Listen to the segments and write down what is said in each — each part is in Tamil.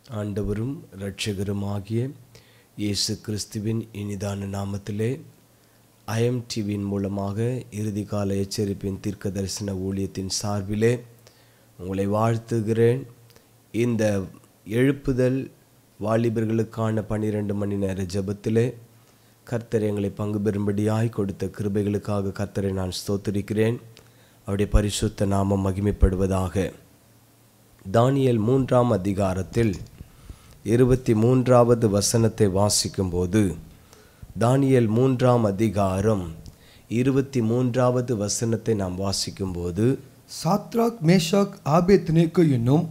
ஆண்டவரும் இரட்சகருமாகிய இயேசு கிறிஸ்துவின் இனிதான நாமத்திலே ஐஎம் டிவியின் மூலமாக இறுதிக்கால எச்சரிப்பின் தீர்க்க தரிசன ஊழியத்தின் சார்பிலே உங்களை வாழ்த்துகிறேன். இந்த எழுப்புதல் வாலிபர்களுக்கான 12 மணி நேர ஜெபத்திலே கர்த்தர் எங்களை பங்கு பெறும்படியாய் கொடுத்த கிருபைகளுக்காக கர்த்தரை நான் ஸ்தோத்திரிக்கிறேன். அவருடைய பரிசுத்த நாமம் மகிமைப்படுவதாக. தானியேல் 3ஆம் அதிகாரத்தில் 23வது வசனத்தை வாசிக்கும்போது, தானியேல் 3ஆம் அதிகாரம் 23வது வசனத்தை நாம் வாசிக்கும்போது, சாத்ராக் மேஷாக் ஆபேத்நேகோ என்னும்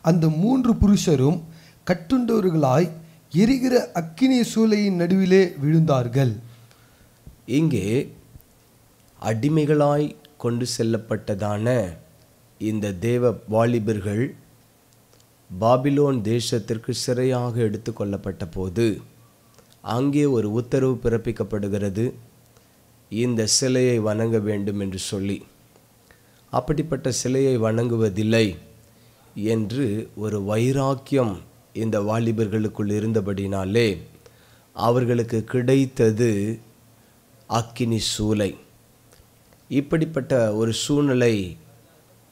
அந்த 3 புருஷரும் கட்டுண்டவர்களாய் எரிகிற அக்கினி சூளையின் நடுவிலே விழுந்தார்கள். இங்கே அடிமைகளாய் கொண்டு செல்லப்பட்டதான இந்த தேவ வாலிபர்கள் பாபிலோன் தேசத்திற்கு சிறையாக எடுத்துக்கொள்ளப்பட்ட போது அங்கே ஒரு உத்தரவு பிறப்பிக்கப்படுகிறது, இந்த சிலையை வணங்க வேண்டும் என்று சொல்லி. அப்படிப்பட்ட சிலையை வணங்குவதில்லை என்று ஒரு வைராக்கியம் இந்த வாலிபர்களுக்குள் இருந்தபடினாலே அவர்களுக்கு கிடைத்தது அக்கினி சூளை. இப்படிப்பட்ட ஒரு சூழ்நிலை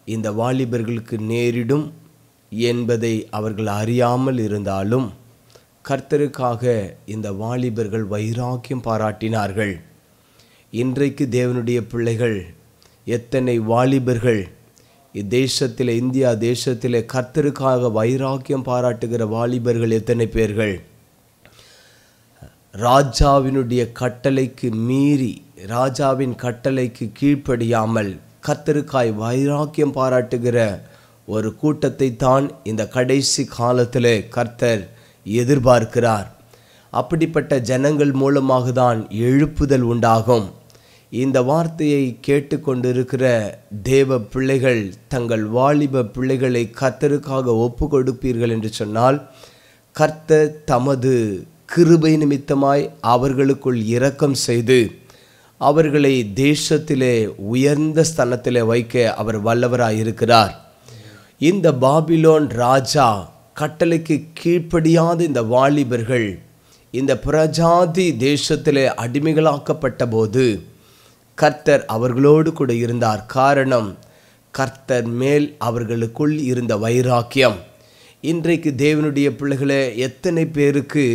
இந்த வாலிபர்களுக்கு நேரிடும் என்பதை அவர்கள் அறியாமல் இருந்தாலும் கர்த்தருக்காக இந்த வாலிபர்கள் வைராக்கியம் பாராட்டினார்கள். இன்றைக்கு தேவனுடைய பிள்ளைகள் எத்தனை வாலிபர்கள் இத்தேசத்தில், இந்தியா தேசத்திலே கர்த்தருக்காக வைராக்கியம் பாராட்டுகிற வாலிபர்கள் எத்தனை பேர்கள்? ராஜாவினுடைய கட்டளைக்கு மீறி, ராஜாவின் கட்டளைக்கு கீழ்ப்படியாமல் கர்த்தருக்காய் வைராக்கியம் பாராட்டுகிற ஒரு கூட்டத்தை தான் இந்த கடைசி காலத்திலே கர்த்தர் எதிர்பார்க்கிறார். அப்படிப்பட்ட ஜனங்கள் மூலமாக தான் எழுப்புதல் உண்டாகும். இந்த வார்த்தையை கேட்டுக்கொண்டிருக்கிற தேவ பிள்ளைகள் தங்கள் வாலிப பிள்ளைகளை கர்த்தருக்காக ஒப்பு கொடுப்பீர்கள் என்று சொன்னால், கர்த்தர் தமது கிருபை நிமித்தமாய் அவர்களுக்குள் இரக்கம் செய்து அவர்களை தேசத்திலே உயர்ந்த ஸ்தானத்திலே வைக்க அவர் வல்லவராய் இருக்கிறார். இந்த பாபிலோன் ராஜா கட்டளைக்கு கீழ்ப்படியாத இந்த வாலிபர்கள் இந்த பிரஜாதி தேசத்திலே அடிமைகளாக்கப்பட்ட போது கர்த்தர் அவர்களோடு கூட இருந்தார். காரணம், கர்த்தர் மேல் அவர்களுக்குள் இருந்த வைராக்கியம். இன்றைக்கு தேவனுடைய பிள்ளைகளே, எத்தனை பேருக்கு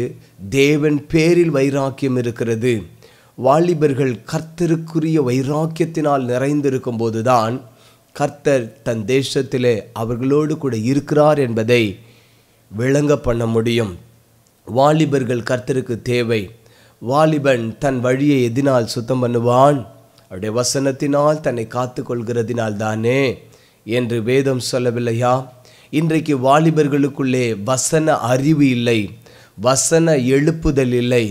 தேவன் பேரில் வைராக்கியம் இருக்கிறது? வாலிபர்கள் கர்த்தருக்குரிய வைராக்கியத்தினால் நிறைந்திருக்கும் போதுதான் கர்த்தர் தன் தேசத்திலே அவர்களோடு கூட இருக்கிறார் என்பதை விளங்க பண்ண முடியும். வாலிபர்கள் கர்த்தருக்கு தேவை. வாலிபன் தன் வழியை எதினால் சுத்தம் பண்ணுவான்? அவருடைய வசனத்தினால் தன்னை காத்து கொள்கிறதினால் தானே என்று வேதம் சொல்லவில்லையா? இன்றைக்கு வாலிபர்களுக்குள்ளே வசன அறிவு இல்லை, வசன எழுப்புதல் இல்லை,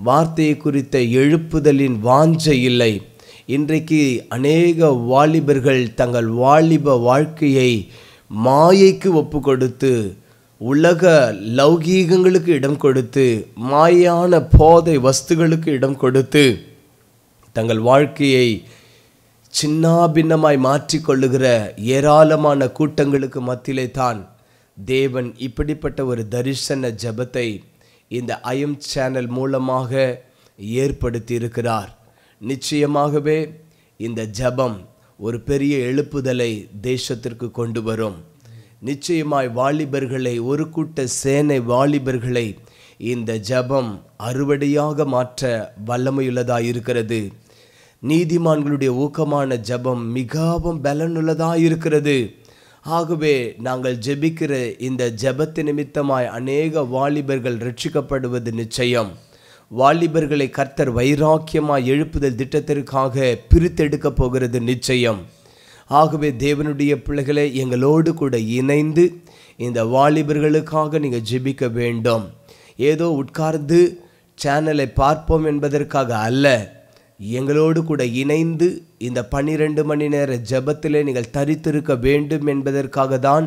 வார்த்தையை குறித்த எழுப்புதலின் வாஞ்சை இல்லை. இன்றைக்கு அநேக வாலிபர்கள் தங்கள் வாலிப வாழ்க்கையை மாயைக்கு ஒப்பு கொடுத்து, உலக லௌகீகங்களுக்கு இடம் கொடுத்து, மாயான போதை வஸ்துகளுக்கு இடம் கொடுத்து தங்கள் வாழ்க்கையை சின்னாபின்னமாய் மாற்றிக்கொள்ளுகிற ஏராளமான கூட்டங்களுக்கு மத்தியிலே தான் தேவன் இப்படிப்பட்ட ஒரு தரிசன ஜெபத்தை இந்த ஐஎம் சேனல் மூலமாக ஏற்படுத்தி இருக்கிறார். நிச்சயமாகவே இந்த ஜெபம் ஒரு பெரிய எழுப்புதலை தேசத்திற்கு கொண்டு வரும். நிச்சயமாய் வாலிபர்களை, ஒரு கூட்ட சேனை வாலிபர்களை இந்த ஜெபம் அறுவடையாக மாற்ற வல்லமையுள்ளதாக இருக்கிறது. நீதிமான்களுடைய ஊக்கமான ஜெபம் மிகவும் பலனுள்ளதாக இருக்கிறது. ஆகவே நாங்கள் ஜெபிக்கிற இந்த ஜெபத்து நிமித்தமாய் அநேக வாலிபர்கள் ரட்சிக்கப்படுவது நிச்சயம். வாலிபர்களை கர்த்தர் வைராக்கியமாய் எழுப்புதல் திட்டத்திற்காக பிரித்தெடுக்க போகிறது நிச்சயம். ஆகவே தேவனுடைய பிள்ளைகளை எங்களோடு கூட இணைந்து இந்த வாலிபர்களுக்காக நீங்கள் ஜெபிக்க வேண்டும். ஏதோ உட்கார்ந்து சேனலை பார்ப்போம் என்பதற்காக அல்ல, எங்களோடு கூட இணைந்து இந்த 12 மணி நேர ஜெபத்திலே நீங்கள் தரித்திருக்க வேண்டும் என்பதற்காக தான்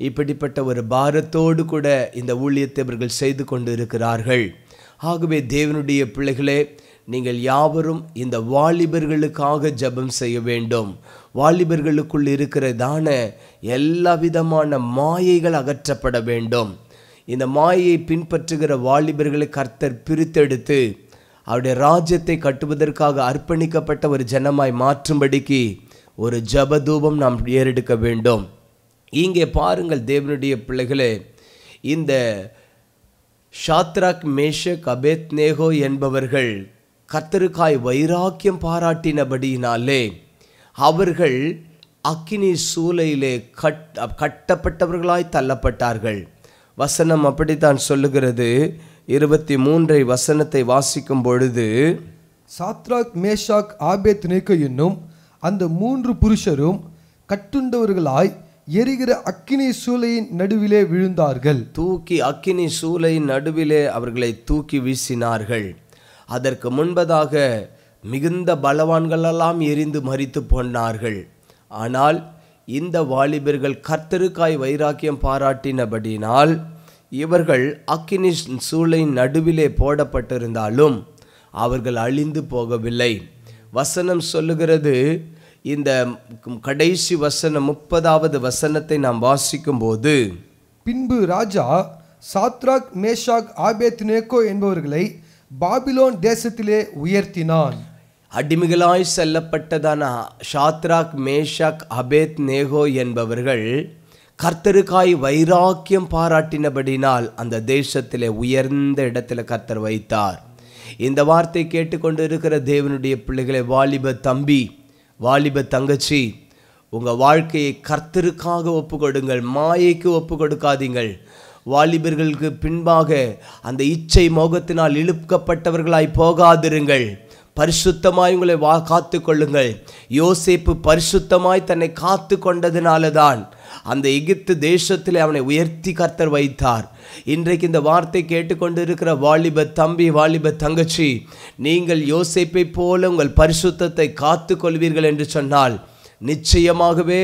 இப்படிப்பட்ட ஒரு பாரத்தோடு கூட இந்த ஊழியத்தை அவர்கள் செய்து கொண்டு இருக்கிறார்கள். ஆகவே தேவனுடைய பிள்ளைகளே, நீங்கள் யாவரும் இந்த வாலிபர்களுக்காக ஜெபம் செய்ய வேண்டும். வாலிபர்களுக்குள் இருக்கிறதான எல்லா விதமான மாயைகள் அகற்றப்பட வேண்டும். இந்த மாயையை பின்பற்றுகிற வாலிபர்களை கர்த்தர் பிரித்தெடுத்து அவருடைய ராஜ்யத்தை கட்டுவதற்காக அர்ப்பணிக்கப்பட்ட ஒரு ஜனமாய் மாற்றும்படிக்கு ஒரு ஜபதூபம் நாம் ஏறெடுக்க வேண்டும். இங்கே பாருங்கள் தேவனுடைய பிள்ளைகளே, இந்த ஷாத்ராக் மேஷக் அபேத்நேகோ என்பவர்கள் கர்த்தருக்காய் வைராக்கியம் பாராட்டினபடியினாலே அவர்கள் அக்கினி சூளையிலே கட்டப்பட்டவர்களாய் தள்ளப்பட்டார்கள். வசனம் அப்படித்தான் சொல்லுகிறது. 23 வசனத்தை வாசிக்கும் பொழுது, சாத்ராக் மேஷாக் ஆபேத்நேகோ என்னும் அந்த 3 புருஷரும் கட்டுண்டவர்களாய் எரிகிற அக்கினி சூளையின் நடுவிலே விழுந்தார்கள். தூக்கி அக்கினி சூளையின் நடுவிலே அவர்களை தூக்கி வீசினார்கள். அதற்கு முன்பதாக மிகுந்த பலவான்களெல்லாம் எரிந்து மரித்து போனார்கள். ஆனால் இந்த வாலிபர்கள் கர்த்தருக்காய் வைராக்கியம் பாராட்டினபடினால் இவர்கள் அக்கினி சூளையின் நடுவிலே போடப்பட்டிருந்தாலும் அவர்கள் அழிந்து போகவில்லை. வசனம் சொல்லுகிறது, இந்த கடைசி வசனம் 30வது வசனத்தை நாம் வாசிக்கும் போது, பின்பு ராஜா சாத்ராக் மேஷாக் ஆபேத்நேகோ என்பவர்களை பாபிலோன் தேசத்திலே உயர்த்தினான். அடிமைகளாய் செல்லப்பட்டதான ஷாத்ராக் மேஷாக் அபேத்நேகோ என்பவர்கள் கர்த்தருக்காய் வைராக்கியம் பாராட்டினபடினால் அந்த தேசத்திலே உயர்ந்த இடத்துல கர்த்தர் வைத்தார். இந்த வார்த்தை கேட்டுக்கொண்டு இருக்கிற தேவனுடைய பிள்ளைகளை, வாலிப தம்பி, வாலிப தங்கச்சி, உங்கள் வாழ்க்கையை கர்த்தருக்காக ஒப்பு கொடுங்கள், மாயைக்கு ஒப்பு கொடுக்காதீங்கள். வாலிபர்களுக்கு பின்பாக அந்த இச்சை மோகத்தினால் இழுக்கப்பட்டவர்களாய் போகாதிருங்கள். பரிசுத்தமாய் உங்களை காத்து கொள்ளுங்கள். யோசேப்பு பரிசுத்தமாய் தன்னை காத்து கொண்டதினால தான் அந்த எகிப்து தேசத்திலே அவனை உயர்த்தி கர்த்தர் வைத்தார். இன்றைக்கு இந்த வார்த்தை கேட்டுக்கொண்டு இருக்கிற வாலிப தம்பி, வாலிப தங்கச்சி, நீங்கள் யோசேப்பை போல உங்கள் பரிசுத்தத்தை காத்து கொள்வீர்கள் என்று சொன்னால் நிச்சயமாகவே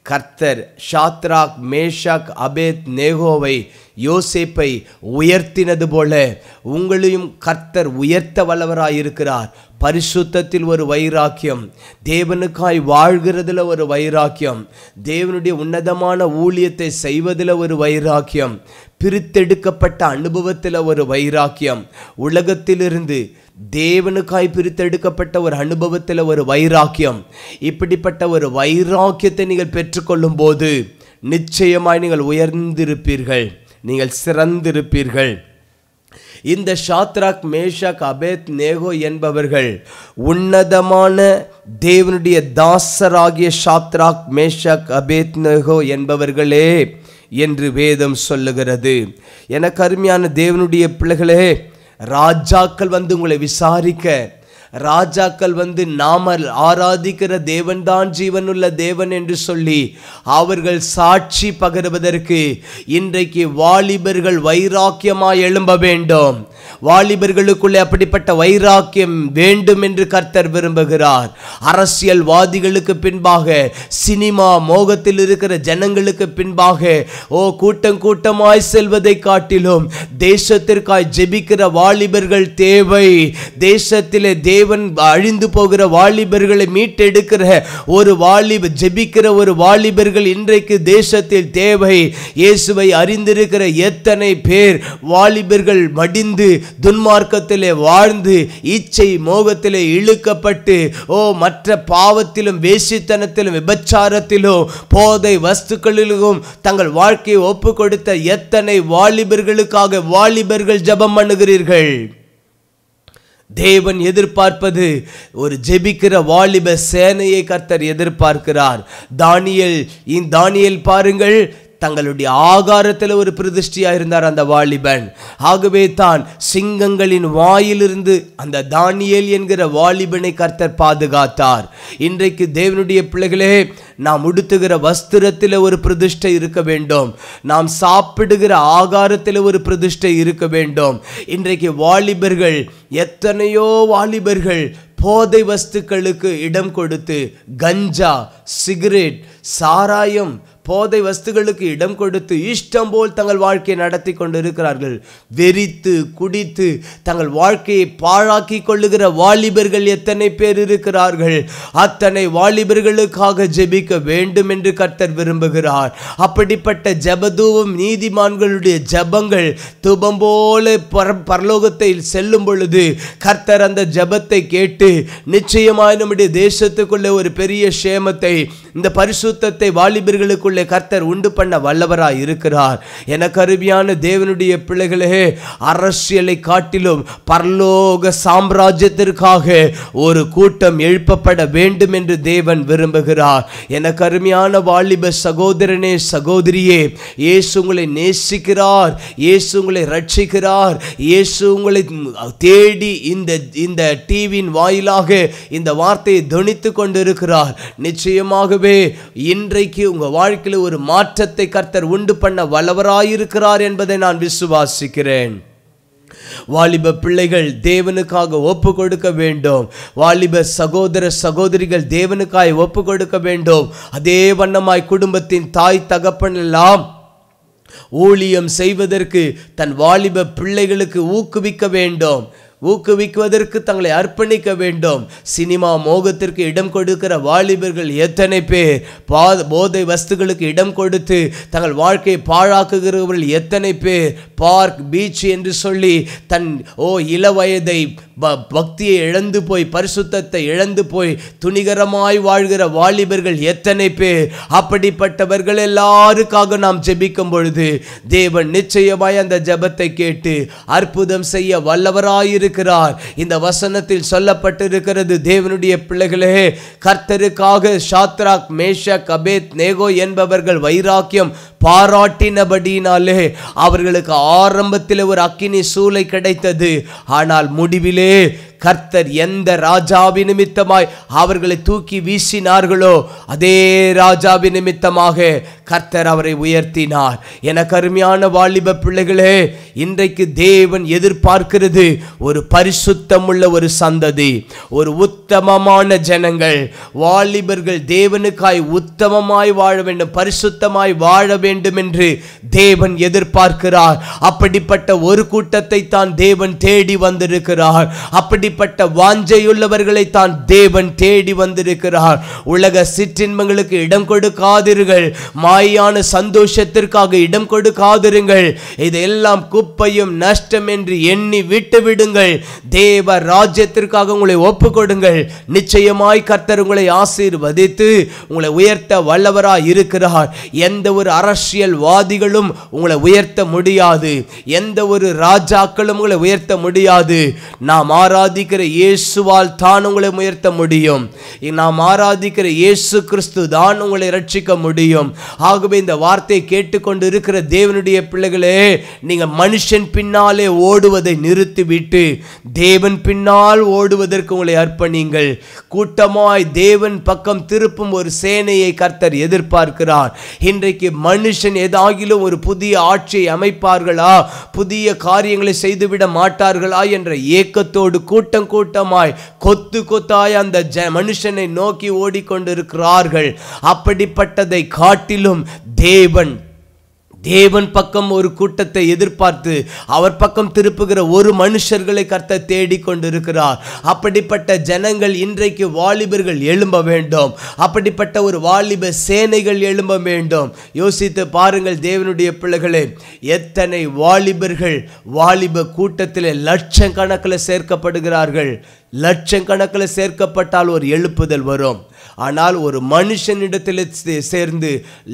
கர்த்தர் ஷாத்ராக் மேஷாக் அபேத்நேகோவை, யோசேப்பை உயர்த்தினது போல உங்களையும் கர்த்தர் உயர்த்த வல்லவராயிருக்கிறார். பரிசுத்தத்தில் ஒரு வைராக்கியம், தேவனுக்காய் வாழ்கிறதுல ஒரு வைராக்கியம், தேவனுடைய உன்னதமான ஊழியத்தை செய்வதில் ஒரு வைராக்கியம், பிரித்தெடுக்கப்பட்ட அனுபவத்தில் ஒரு வைராக்கியம், உலகத்திலிருந்து தேவனுக்காய் பிரித்தெடுக்கப்பட்ட ஒரு அனுபவத்தில் ஒரு வைராக்கியம். இப்படிப்பட்ட ஒரு வைராக்கியத்தை நீங்கள் பெற்றுக்கொள்ளும் போது நிச்சயமாய் நீங்கள் உயர்ந்திருப்பீர்கள், நீங்கள் சிறந்திருப்பீர்கள். இந்த ஷாத்ராக் மேஷாக் அபேத்நேகோ என்பவர்கள் உன்னதமான தேவனுடைய தாசராகிய ஷாத்ராக் மேஷாக் அபேத்நேகோ என்பவர்களே என்று வேதம் சொல்லுகிறது. எனக்கு அருமையான தேவனுடைய பிள்ளைகளே, ராஜாக்கள் வந்து உங்களை விசாரிக்க, ராஜாக்கள் வந்து நாம ஆராதிக்கிற தேவன்தான் ஜீவனுள்ள தேவன் என்று சொல்லி அவர்கள் சாட்சி பகருவதற்கு இன்றைக்கு வாலிபர்கள் வைராக்கியமாய் எழும்ப வேண்டும். வாலிபர்களுக்குள்ளே அப்படிப்பட்ட வைராக்கியம் வேண்டும் என்று கர்த்தர் விரும்புகிறார். அரசியல்வாதிகளுக்கு பின்பாக, சினிமா மோகத்தில் இருக்கிற ஜனங்களுக்கு பின்பாக கூட்டம் கூட்டமாய் செல்வதை காட்டிலும் தேசத்திற்காய் ஜெபிக்கிற வாலிபர்கள் தேவை. தேசத்திலே தேவன் அழிந்து போகிற வாலிபர்களை மீட்டெடுக்கிற ஒரு ஜெபிக்கிற ஒரு வாலிபர்கள் இன்றைக்கு தேசத்தில் தேவை. இயேசுவை அறிந்திருக்கிற எத்தனை பேர் வாலிபர்கள் மடிந்து துன்மார்க்கத்திலே வாழ்ந்து இச்சை மோகத்திலே இழுக்கப்பட்டு மற்ற பாவத்திலும் வேசித்தனத்திலும் விபச்சாரத்திலும் போதை வஸ்துக்களிலும் தங்கள் வாழ்க்கையை ஒப்பு கொடுத்த எத்தனை வாலிபர்களுக்காக வாலிபர்கள் ஜெபம் பண்ணுகிறீர்கள்? தேவன் எதிர்பார்ப்பது ஒரு ஜெபிக்கிற வாலிப சேனையை கர்த்தர் எதிர்பார்க்கிறார். தானியேல் பாருங்கள், தங்களுடைய ஆகாரத்தில் ஒரு பிரதிஷ்டியா இருந்தார் அந்த வாலிபன். ஆகவே தான் சிங்கங்களின் வாயிலிருந்து அந்த தானியேல் என்கிற வாலிபனை கர்த்தர் பாதுகாத்தார். இன்றைக்கு தேவனுடைய பிள்ளைகளே, நாம் உடுத்துகிற வஸ்திரத்தில் ஒரு பிரதிஷ்டை இருக்க வேண்டும். நாம் சாப்பிடுகிற ஆகாரத்தில் ஒரு பிரதிஷ்டை இருக்க வேண்டும். இன்றைக்கு வாலிபர்கள், எத்தனையோ வாலிபர்கள் போதை வஸ்துக்களுக்கு இடம் கொடுத்து கஞ்சா, சிகரெட், சாராயம், போதை வஸ்துகளுக்கு இடம் கொடுத்து இஷ்டம் போல் தங்கள் வாழ்க்கையை நடத்தி கொண்டிருக்கிறார்கள். வெறித்து குடித்து தங்கள் வாழ்க்கையை பாழாக்கி கொள்ளுகிற வாலிபர்கள் எத்தனை பேர் இருக்கிறார்கள். அத்தனை வாலிபர்களுக்காக ஜெபிக்க வேண்டும் என்று கர்த்தர் விரும்புகிறார். அப்படிப்பட்ட ஜெபதூபம் நீதிமான்களுடைய ஜெபங்கள் தூபம் போல பரலோகத்தில் செல்லும் பொழுது கர்த்தர் அந்த ஜெபத்தை கேட்டு நிச்சயமாய் நம்முடைய தேசத்துக்குள்ளே ஒரு பெரிய சேமத்தை, இந்த பரிசுத்தத்தை வாலிபர்களுக்குள்ளே கர்த்தர் உண்டு பண்ண வல்லவராய் இருக்கிறார். எனக்கு அருமையான தேவனுடைய பிள்ளைகளே, அரசியலை காட்டிலும் பரலோக சாம்ராஜ்யத்திற்காக ஒரு கூட்டம் எழுப்பப்பட வேண்டும் என்று தேவன் விரும்புகிறார். எனக்கு அருமையான வாலிப சகோதரனே சகோதரியே, இயேசு உங்களை நேசிக்கிறார், இயேசு உங்களை ரட்சிக்கிறார், இயேசு உங்களை தேடி இந்த டிவியின் வாயிலாக இந்த வார்த்தையை தொனித்து கொண்டிருக்கிறார். நிச்சயமாகவே இன்றைக்கு உங்க வாழ்க்கையில் ஒரு மாற்றத்தை கர்த்தர் உண்டு பண்ண வல்லவராயிருக்கிறார் என்பதை நான் விசுவாசிக்கிறேன். வாலிப பிள்ளைகள் தேவனுக்காக ஒப்பு கொடுக்க வேண்டும். வாலிப சகோதர சகோதரிகள் தேவனுக்காய் ஒப்பு கொடுக்க வேண்டும். அதே வண்ணமாய் குடும்பத்தின் தாய் தகப்பன் எல்லாம் ஊழியம் செய்வதற்கு தன் வாலிப பிள்ளைகளுக்கு ஊக்குவிக்க வேண்டும். ஊக்குவிக்குவதற்கு தங்களை அர்ப்பணிக்க வேண்டும். சினிமா மோகத்திற்கு இடம் கொடுக்கிற வாலிபர்கள் எத்தனை பேர், போதை வஸ்துகளுக்கு இடம் கொடுத்து தங்கள் வாழ்க்கையை பாழாக்குகிறவர்கள் எத்தனை பேர், பார்க் பீச் என்று சொல்லி தன் இள வயதை பக்தியை இழந்து போய் பரிசுத்தத்தை இழந்து போய் துணிகரமாய் வாழ்கிற வாலிபர்கள் எத்தனை பேர். அப்படிப்பட்டவர்கள் எல்லாருக்காக நாம் ஜெபிக்கும் பொழுது தேவன் நிச்சயமாய் அந்த ஜெபத்தை கேட்டு அற்புதம் செய்ய வல்லவராயிருக்கிறார். இந்த வசனத்தில் சொல்லப்பட்டிருக்கிறது, தேவனுடைய பிள்ளைகளே, கர்த்தருக்காக சாத்ராக் மேஷக் அபேத் நேகோ என்பவர்கள் வைராக்கியம் பாராட்டினபடினாலே அவர்களுக்கு ஆரம்பத்தில் ஒரு அக்கினி சூளை கிடைத்தது. ஆனால் முடிவிலே கர்த்தர் எந்த ராஜாவின் நிமித்தமாய் அவர்களை தூக்கி வீசினார்களோ அதே ராஜாவின் நிமித்தமாக கர்த்தர் அவரை உயர்த்தினார். எனக்கு அருமையான வாலிப பிள்ளைகளே, இன்றைக்கு தேவன் எதிர்பார்க்கிறது ஒரு பரிசுத்தம் உள்ள ஒரு சந்ததி, ஒரு உத்தமமான ஜனங்கள். வாலிபர்கள் தேவனுக்காய் உத்தமமாய் வாழ வேண்டும், பரிசுத்தமாய் வாழ வேண்டும் என்று தேவன் எதிர்பார்க்கிறார். அப்படிப்பட்ட ஒரு கூட்டத்தை தான் தேவன் தேடி வந்திருக்கிறார். அப்படிப்பட்ட வாஞ்சையுள்ளவர்களை தான் தேவன் தேடி வந்திருக்கிறார். உலக சிற்றின்பங்களுக்கு இடம் கொடுக்காதீர்கள், மாயான சந்தோஷத்திற்காக இடம் கொடுக்காதிருங்கள். இதெல்லாம் குப்பையும் நஷ்டம் என்று எண்ணி விட்டு விடுங்கள். தேவ ராஜ்யத்திற்காக உங்களை ஒப்பு கொடுங்கள். நிச்சயமாய் கர்த்தர் உங்களை ஆசீர்வதித்து உங்களை உயர்த்த வல்லவராய் இருக்கிறார். எந்த ஒரு அரசியல்வாதிகளும் உங்களை உயர்த்த முடியாது, எந்த ஒரு ராஜாக்களும் உங்களை உயர்த்த முடியாது. நாம் ஆராதிக்கிற இயேசுவால் தான் உங்களை உயர்த்த முடியும். நாம் ஆராதிக்கிற இயேசு கிறிஸ்து தான் உங்களை ரட்சிக்க முடியும். ஆகவே இந்த வார்த்தையை கேட்டுக்கொண்டு இருக்கிற தேவனுடைய பிள்ளைகளே, நீங்க மனுஷன் பின்னாலே ஓடுவதை நிறுத்திவிட்டு தேவன் பின்னால் ஓடுவதற்கு உங்களை அர்ப்பணிங்கள். கூட்டமாய் தேவன் பக்கம் திருப்பும் ஒரு சேனையை கர்த்தர் எதிர்பார்க்கிறார். இன்றைக்கு மனுஷன் ஏதாகிலும் ஒரு புதிய ஆட்சியை அமைப்பார்களா, புதிய காரியங்களை செய்துவிட மாட்டார்களா என்ற ஏக்கத்தோடு கூட்டம் கூட்டமாய் கொத்து கொத்தாய் அந்த மனுஷனை நோக்கி ஓடிக்கொண்டிருக்கிறார்கள். அப்படிப்பட்டதை காட்டிலும் தேவன் பக்கம் ஒரு கூட்டத்தை எதிர்பார்த்து அவர் பக்கம் திருப்புகிற ஒரு மனுஷர்களை கர்த்தர் தேடிக்கொண்டிருக்கிறார். அப்படிப்பட்ட ஜனங்கள் இன்றைக்கு வாலிபர்கள் எழும்ப வேண்டும். அப்படிப்பட்ட ஒரு வாலிப சேனைகள் எழும்ப வேண்டும். யோசித்து பாருங்கள் தேவனுடைய பிள்ளைகளே, எத்தனை வாலிபர்கள் வாலிப கூட்டத்தில் லட்சக்கணக்கில் சேர்க்கப்படுகிறார்கள். லட்சக்கணக்கில் சேர்க்கப்பட்டால் ஒரு எழுப்புதல் வரும். ஆனால் ஒரு மனுஷனிடத்தில் சேர்ந்து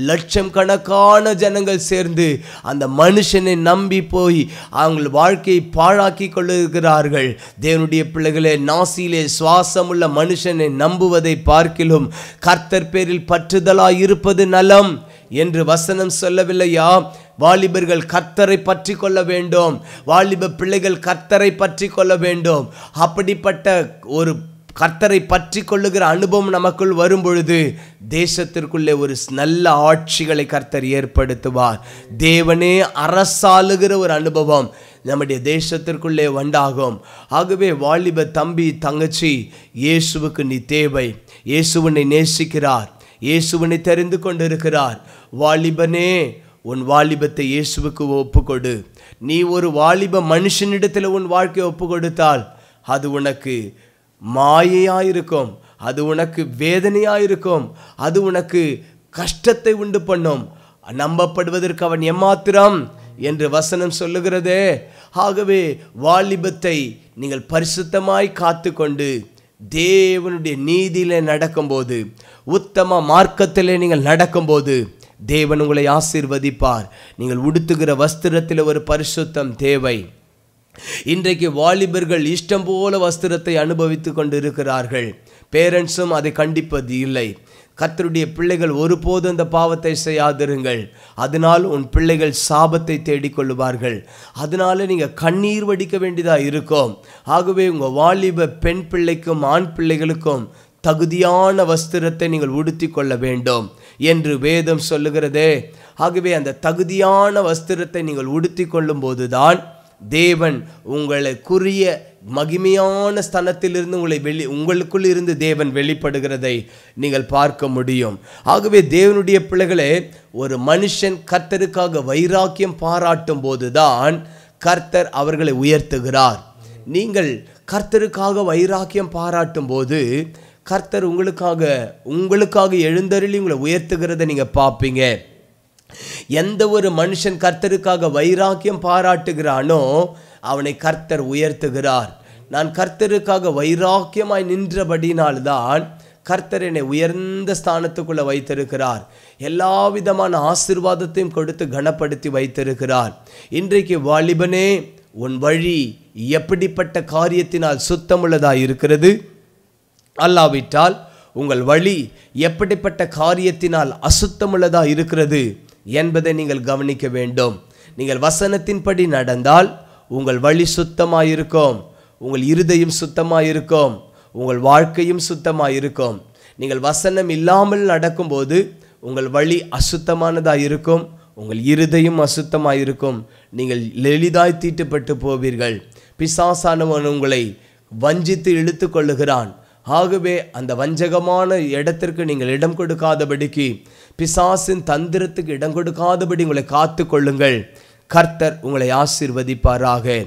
லட்சம் கணக்கான ஜனங்கள் சேர்ந்து அந்த மனுஷனை நம்பி போய் அவங்க வாழ்க்கையை பாழாக்கி கொள்ளுகிறார்கள். தேவனுடைய பிள்ளைகளே, நாசியிலே சுவாசமுள்ள மனுஷனை நம்புவதை பார்க்கிலும் கர்த்தர் பேரில் பற்றுதலாய் இருப்பது நலம் என்று வசனம் சொல்லவில்லையா? வாலிபர்கள் கர்த்தரை பற்றி கொள்ள வேண்டும். வாலிப பிள்ளைகள் கர்த்தரை பற்றி கொள்ள வேண்டும். அப்படிப்பட்ட ஒரு கர்த்தரை பற்றி கொள்ளுகிற அனுபவம் நமக்குள் வரும் பொழுது தேசத்திற்குள்ளே ஒரு நல்ல ஆட்சிகளை கர்த்தர் ஏற்படுத்துவார். தேவனே அரசாளுகிற ஒரு அனுபவம் நம்முடைய தேசத்திற்குள்ளே உண்டாகும். ஆகவே வாலிப தம்பி தங்கச்சி, இயேசுவுக்கு நீ தேவை. இயேசுவனை நேசிக்கிறார், இயேசுவனை தெரிந்து கொண்டிருக்கிறார். வாலிபனே, உன் வாலிபத்தை இயேசுவுக்கு ஒப்புக்கொடு. நீ ஒரு வாலிப மனுஷனிடத்தில் உன் வாழ்க்கையை ஒப்பு கொடுத்தால் அது உனக்கு மாயையாயிருக்கும், அது உனக்கு வேதனையாயிருக்கும், அது உனக்கு கஷ்டத்தை உண்டு பண்ணும். நம்பப்படுவதற்கு அவன் எம்மாத்திரம் என்று வசனம் சொல்லுகிறதே. ஆகவே வாலிபத்தை நீங்கள் பரிசுத்தமாய் காத்து கொண்டு தேவனுடைய நீதியிலே நடக்கும்போது, உத்தம மார்க்கத்திலே நீங்கள் நடக்கும்போது தேவன் உங்களை ஆசீர்வதிப்பார். நீங்கள் உடுத்துகிற வஸ்திரத்தில் ஒரு பரிசுத்தம் தேவை. இன்றைக்கு வாலிபர்கள் இஷ்டம் போல வஸ்திரத்தை அனுபவித்து கொண்டு இருக்கிறார்கள். பேரண்ட்ஸும் அதை கண்டிப்பது இல்லை. கர்த்தருடைய பிள்ளைகள் ஒருபோதும் அந்த பாவத்தை செய்யாதிருங்கள். அதனால் உன் பிள்ளைகள் சாபத்தை தேடிக்கொள்ளுவார்கள். அதனால நீங்கள் கண்ணீர் வடிக்க வேண்டியதாக இருக்கும். ஆகவே உங்கள் வாலிப பெண் பிள்ளைக்கும் ஆண் பிள்ளைகளுக்கும் தகுதியான வஸ்திரத்தை நீங்கள் உடுத்தி கொள்ள வேண்டும் என்று வேதம் சொல்லுகிறதே. ஆகவே அந்த தகுதியான வஸ்திரத்தை நீங்கள் உடுத்தி கொள்ளும் போதுதான் தேவன் உங்களுக்குரிய மகிமையான ஸ்தலத்திலிருந்து உங்களுக்குள் இருந்து தேவன் வெளிப்படுகிறதை நீங்கள் பார்க்க முடியும். ஆகவே தேவனுடைய பிள்ளைகளே, ஒரு மனுஷன் கர்த்தருக்காக வைராக்கியம் பாராட்டும் போதுதான் கர்த்தர் அவர்களை உயர்த்துகிறார். நீங்கள் கர்த்தருக்காக வைராக்கியம் பாராட்டும் போது கர்த்தர் உங்களுக்காக எழுந்தருளி உங்களை உயர்த்துகிறத நீங்கள் பார்ப்பீங்க. எந்த ஒரு மனுஷன் கர்த்தருக்காக வைராக்கியம் பாராட்டுகிறானோ அவனை கர்த்தர் உயர்த்துகிறார். நான் கர்த்தருக்காக வைராக்கியமாய் நின்றபடினால்தான் கர்த்தர் என்னை உயர்ந்த ஸ்தானத்துக்குள்ளே வைத்திருக்கிறார். எல்லா விதமான ஆசீர்வாதத்தையும் கொடுத்து கனப்படுத்தி வைத்திருக்கிறார். இன்றைக்கு வாலிபனே, உன் வழி எப்படிப்பட்ட காரியத்தினால் சுத்தமுள்ளதாக இருக்கிறது? அல்லாவிட்டால் உங்கள் வழி எப்படிப்பட்ட காரியத்தினால் அசுத்தமுள்ளதாக இருக்கிறது என்பதை நீங்கள் கவனிக்க வேண்டும். நீங்கள் வசனத்தின்படி நடந்தால் உங்கள் வழி சுத்தமாயிருக்கும், உங்கள் இருதயம் சுத்தமாயிருக்கும், உங்கள் வாழ்க்கையும் சுத்தமாயிருக்கும். நீங்கள் வசனம் இல்லாமல் நடக்கும்போது உங்கள் வழி அசுத்தமானதாக இருக்கும், உங்கள் இருதயம் அசுத்தமாயிருக்கும். நீங்கள் எளிதாய் தீட்டுப்பட்டு போவீர்கள். பிசாசானவன் உங்களை வஞ்சித்து இழுத்து கொள்ளுகிறான். ஆகவே அந்த வஞ்சகமான இடத்திற்கு நீங்கள் இடம் கொடுக்காதபடிக்கு, பிசாசின் தந்திரத்துக்கு இடம் கொடுக்காதபடி உங்களை காத்து கொள்ளுங்கள். கர்த்தர் உங்களை ஆசீர்வதிப்பாராக.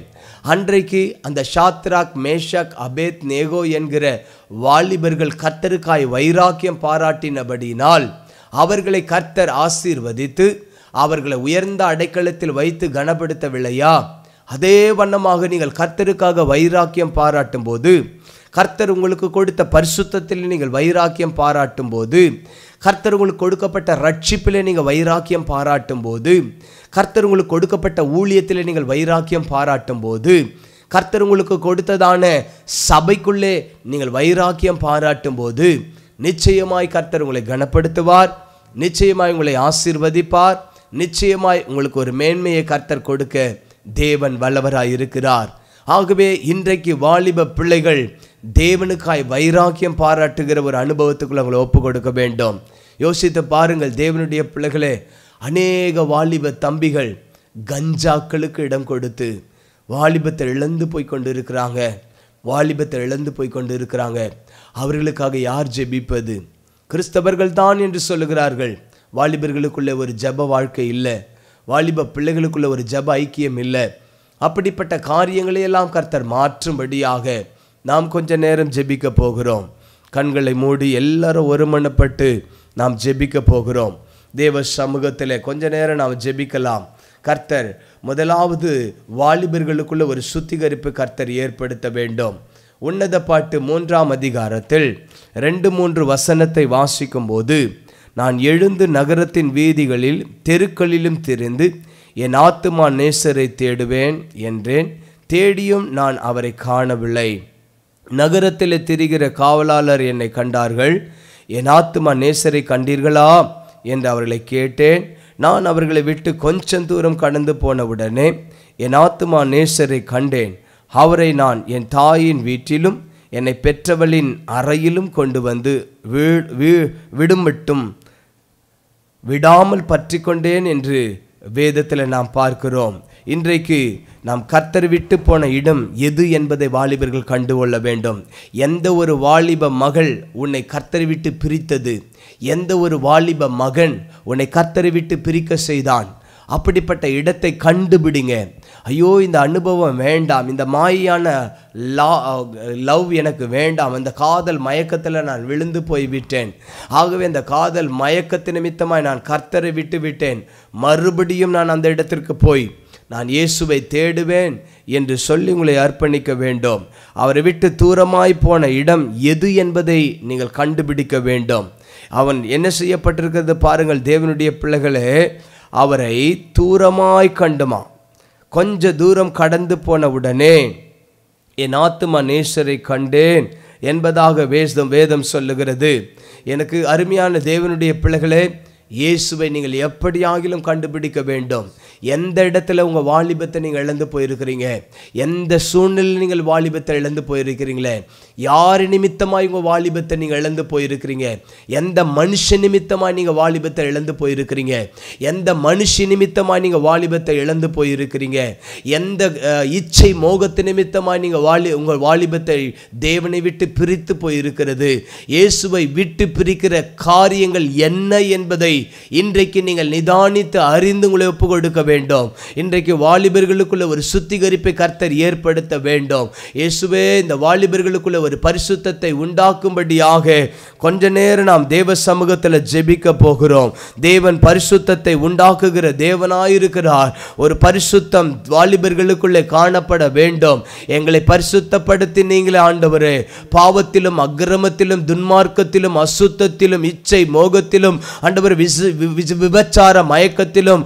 அன்றைக்கு அந்த ஷாத்ராக், மேஷாக், அபேத் நேகோ என்கிற வாலிபர்கள் கர்த்தருக்காய் வைராக்கியம் பாராட்டினபடினால் அவர்களை கர்த்தர் ஆசீர்வதித்து அவர்களை உயர்ந்த அடைக்கலத்தில் வைத்து கனப்படுத்தவில்லையா? அதே வண்ணமாக நீங்கள் கர்த்தருக்காக வைராக்கியம் பாராட்டும் போது, கர்த்தர் உங்களுக்கு கொடுத்த பரிசுத்தத்தில் நீங்கள் வைராக்கியம் பாராட்டும் போது, கர்த்தர் உங்களுக்கு கொடுக்கப்பட்ட ரட்சிப்பில் நீங்கள் வைராக்கியம் பாராட்டும் போது, கர்த்தர் உங்களுக்கு கொடுக்கப்பட்ட ஊழியத்தில் நீங்கள் வைராக்கியம் பாராட்டும் போது, கர்த்தர் உங்களுக்கு கொடுத்ததான சபைக்குள்ளே நீங்கள் வைராக்கியம் பாராட்டும் போது, நிச்சயமாய் கர்த்தர் உங்களை கனப்படுத்துவார், நிச்சயமாய் உங்களை ஆசீர்வதிப்பார், நிச்சயமாய் உங்களுக்கு ஒரு மேன்மையை கர்த்தர் கொடுக்க தேவன் வல்லவராய் இருக்கிறார். ஆகவே இன்றைக்கு வாலிப பிள்ளைகள் தேவனுக்காய் வைராக்கியம் பாராட்டுகிற ஒரு அனுபவத்துக்குள்ள உங்களை ஒப்பு கொடுக்க வேண்டும். யோசித்து பாருங்கள் தேவனுடைய பிள்ளைகளே, அநேக வாலிப தம்பிகள் கஞ்சாக்களுக்கு இடம் கொடுத்து வாலிபத்தை இழந்து போய் கொண்டு இருக்கிறாங்க. அவர்களுக்காக யார் ஜெபிப்பது? கிறிஸ்தவர்கள் தான் என்று சொல்லுகிறார்கள். வாலிபர்களுக்குள்ளே ஒரு ஜெப வாழ்க்கை இல்லை, வாலிப பிள்ளைகளுக்குள்ள ஒரு ஜெப ஐக்கியம் இல்லை. அப்படிப்பட்ட காரியங்களையெல்லாம் கர்த்தர் மாற்றும்படியாக நாம் கொஞ்ச நேரம் ஜெபிக்க போகிறோம். கண்களை மூடி எல்லாரும் ஒருமனப்பட்டு நாம் ஜெபிக்க போகிறோம். தேவ சமூகத்தில் கொஞ்ச நேரம் நாம் ஜெபிக்கலாம். கர்த்தர் முதலாவது வாலிபர்களுக்குள்ள ஒரு சுத்திகரிப்பு கர்த்தர் ஏற்படுத்த வேண்டும். உன்னத பாட்டு 3ஆம் அதிகாரத்தில் 2-3 வசனத்தை வாசிக்கும் போது, நான் எழுந்து நகரத்தின் வீதிகளில் தெருக்களிலும் திரிந்து என் ஆத்துமா நேசரை தேடுவேன் என்றேன். தேடியும் நான் அவரை காணவில்லை. நகரத்தில் திரிகிற காவலாளர் என்னை கண்டார்கள். என் ஆத்துமா நேசரை கண்டீர்களா என்று அவர்களை கேட்டேன். நான் அவர்களை விட்டு கொஞ்சம் தூரம் கடந்து போனவுடனே என் ஆத்துமா நேசரை கண்டேன். அவரை நான் என் தாயின் வீட்டிலும் என்னை பெற்றவளின் அறையிலும் கொண்டு வந்து விடுமட்டும் விடாமல் பற்றி கொண்டேன் என்று வேதத்தில் நாம் பார்க்கிறோம். இன்றைக்கு நாம் கர்த்தர் விட்டு போன இடம் எது என்பதை வாலிபர்கள் கண்டுகொள்ள வேண்டும். எந்த ஒரு வாலிப மகள் உன்னை கர்த்தர் விட்டு பிரித்தது? எந்த ஒரு வாலிப மகன் உன்னை கர்த்தரை விட்டு பிரிக்க செய்தான்? அப்படிப்பட்ட இடத்தை கண்டுபிடிங்க. ஐயோ, இந்த அனுபவம் வேண்டாம், இந்த மாயான லவ் எனக்கு வேண்டாம், அந்த காதல் மயக்கத்தில் நான் விழுந்து போய்விட்டேன், ஆகவே அந்த காதல் மயக்கத்து நிமித்தமாய் நான் கர்த்தரை விட்டு விட்டேன், மறுபடியும் நான் அந்த இடத்திற்கு போய் நான் இயேசுவை தேடுவேன் என்று சொல்லி உங்களை அர்ப்பணிக்க வேண்டும். அவரை விட்டு தூரமாய் போன இடம் எது என்பதை நீங்கள் கண்டுபிடிக்க வேண்டும். அவன் என்ன செய்யப்பட்டிருக்கிறது பாருங்கள் தேவனுடைய பிள்ளைகளே, அவரை தூரமாய் கண்டுமா. கொஞ்ச தூரம் கடந்து போன உடனே என் ஆத்துமா நேசரை கண்டேன் என்பதாக வேதம் சொல்லுகிறது. எனக்கு அருமையான தேவனுடைய பிள்ளைகளே, இயேசுவை நீங்கள் எப்படியாகிலும் கண்டுபிடிக்க வேண்டும். எந்த இடத்துல உங்கள் வாலிபத்தை நீங்கள் இழந்து போயிருக்கிறீங்க, எந்த சூழ்நிலையில் நீங்கள் வாலிபத்தை இழந்து போயிருக்கிறீங்களே, யார் நிமித்தமாக உங்கள் வாலிபத்தை நீங்கள் இழந்து போயிருக்கிறீங்க, எந்த மனுஷ நிமித்தமாக நீங்கள் வாலிபத்தை இழந்து போயிருக்கிறீங்க, எந்த மனுஷ நிமித்தமாக நீங்கள் வாலிபத்தை இழந்து போயிருக்கிறீங்க, எந்த இச்சை மோகத்து நிமித்தமாக நீங்கள் உங்கள் வாலிபத்தை தேவனை விட்டு பிரித்து போயிருக்கிறது, இயேசுவை விட்டு பிரிக்கிற காரியங்கள் என்ன என்பதை இன்றைக்கு நீங்கள் நிதானித்து அறிந்து உங்களை ஒப்பு கொடுக்க வேண்டும். இன்றைக்கு வாலிபர்களுக்குள்ள ஒரு சுத்திகரிப்பை கர்த்தர் ஏற்படுத்த வேண்டும். இயேசுவே இந்த வாலிபர்களுக்குள்ள ஒரு பரிசுத்தத்தை உண்டாக்கும்படியாக கொஞ்ச நேரம் நாம் தேவ சமூகத்தில் ஜெபிக்க போகிறோம். தேவன் பரிசுத்தத்தை உண்டாக்குகிற தேவனாயிருக்கிறார். ஒரு பரிசுத்தம் வாலிபர்களுக்குள்ளே காணப்பட வேண்டும். எங்களை பரிசுத்தப்படுத்தி நீங்களே ஆண்டவரே, பாவத்திலும் அக்கிரமத்திலும் துன்மார்க்கத்திலும் அசுத்தத்திலும் இச்சை மோகத்திலும் ஆண்டவர் விபச்சார மயக்கத்திலும்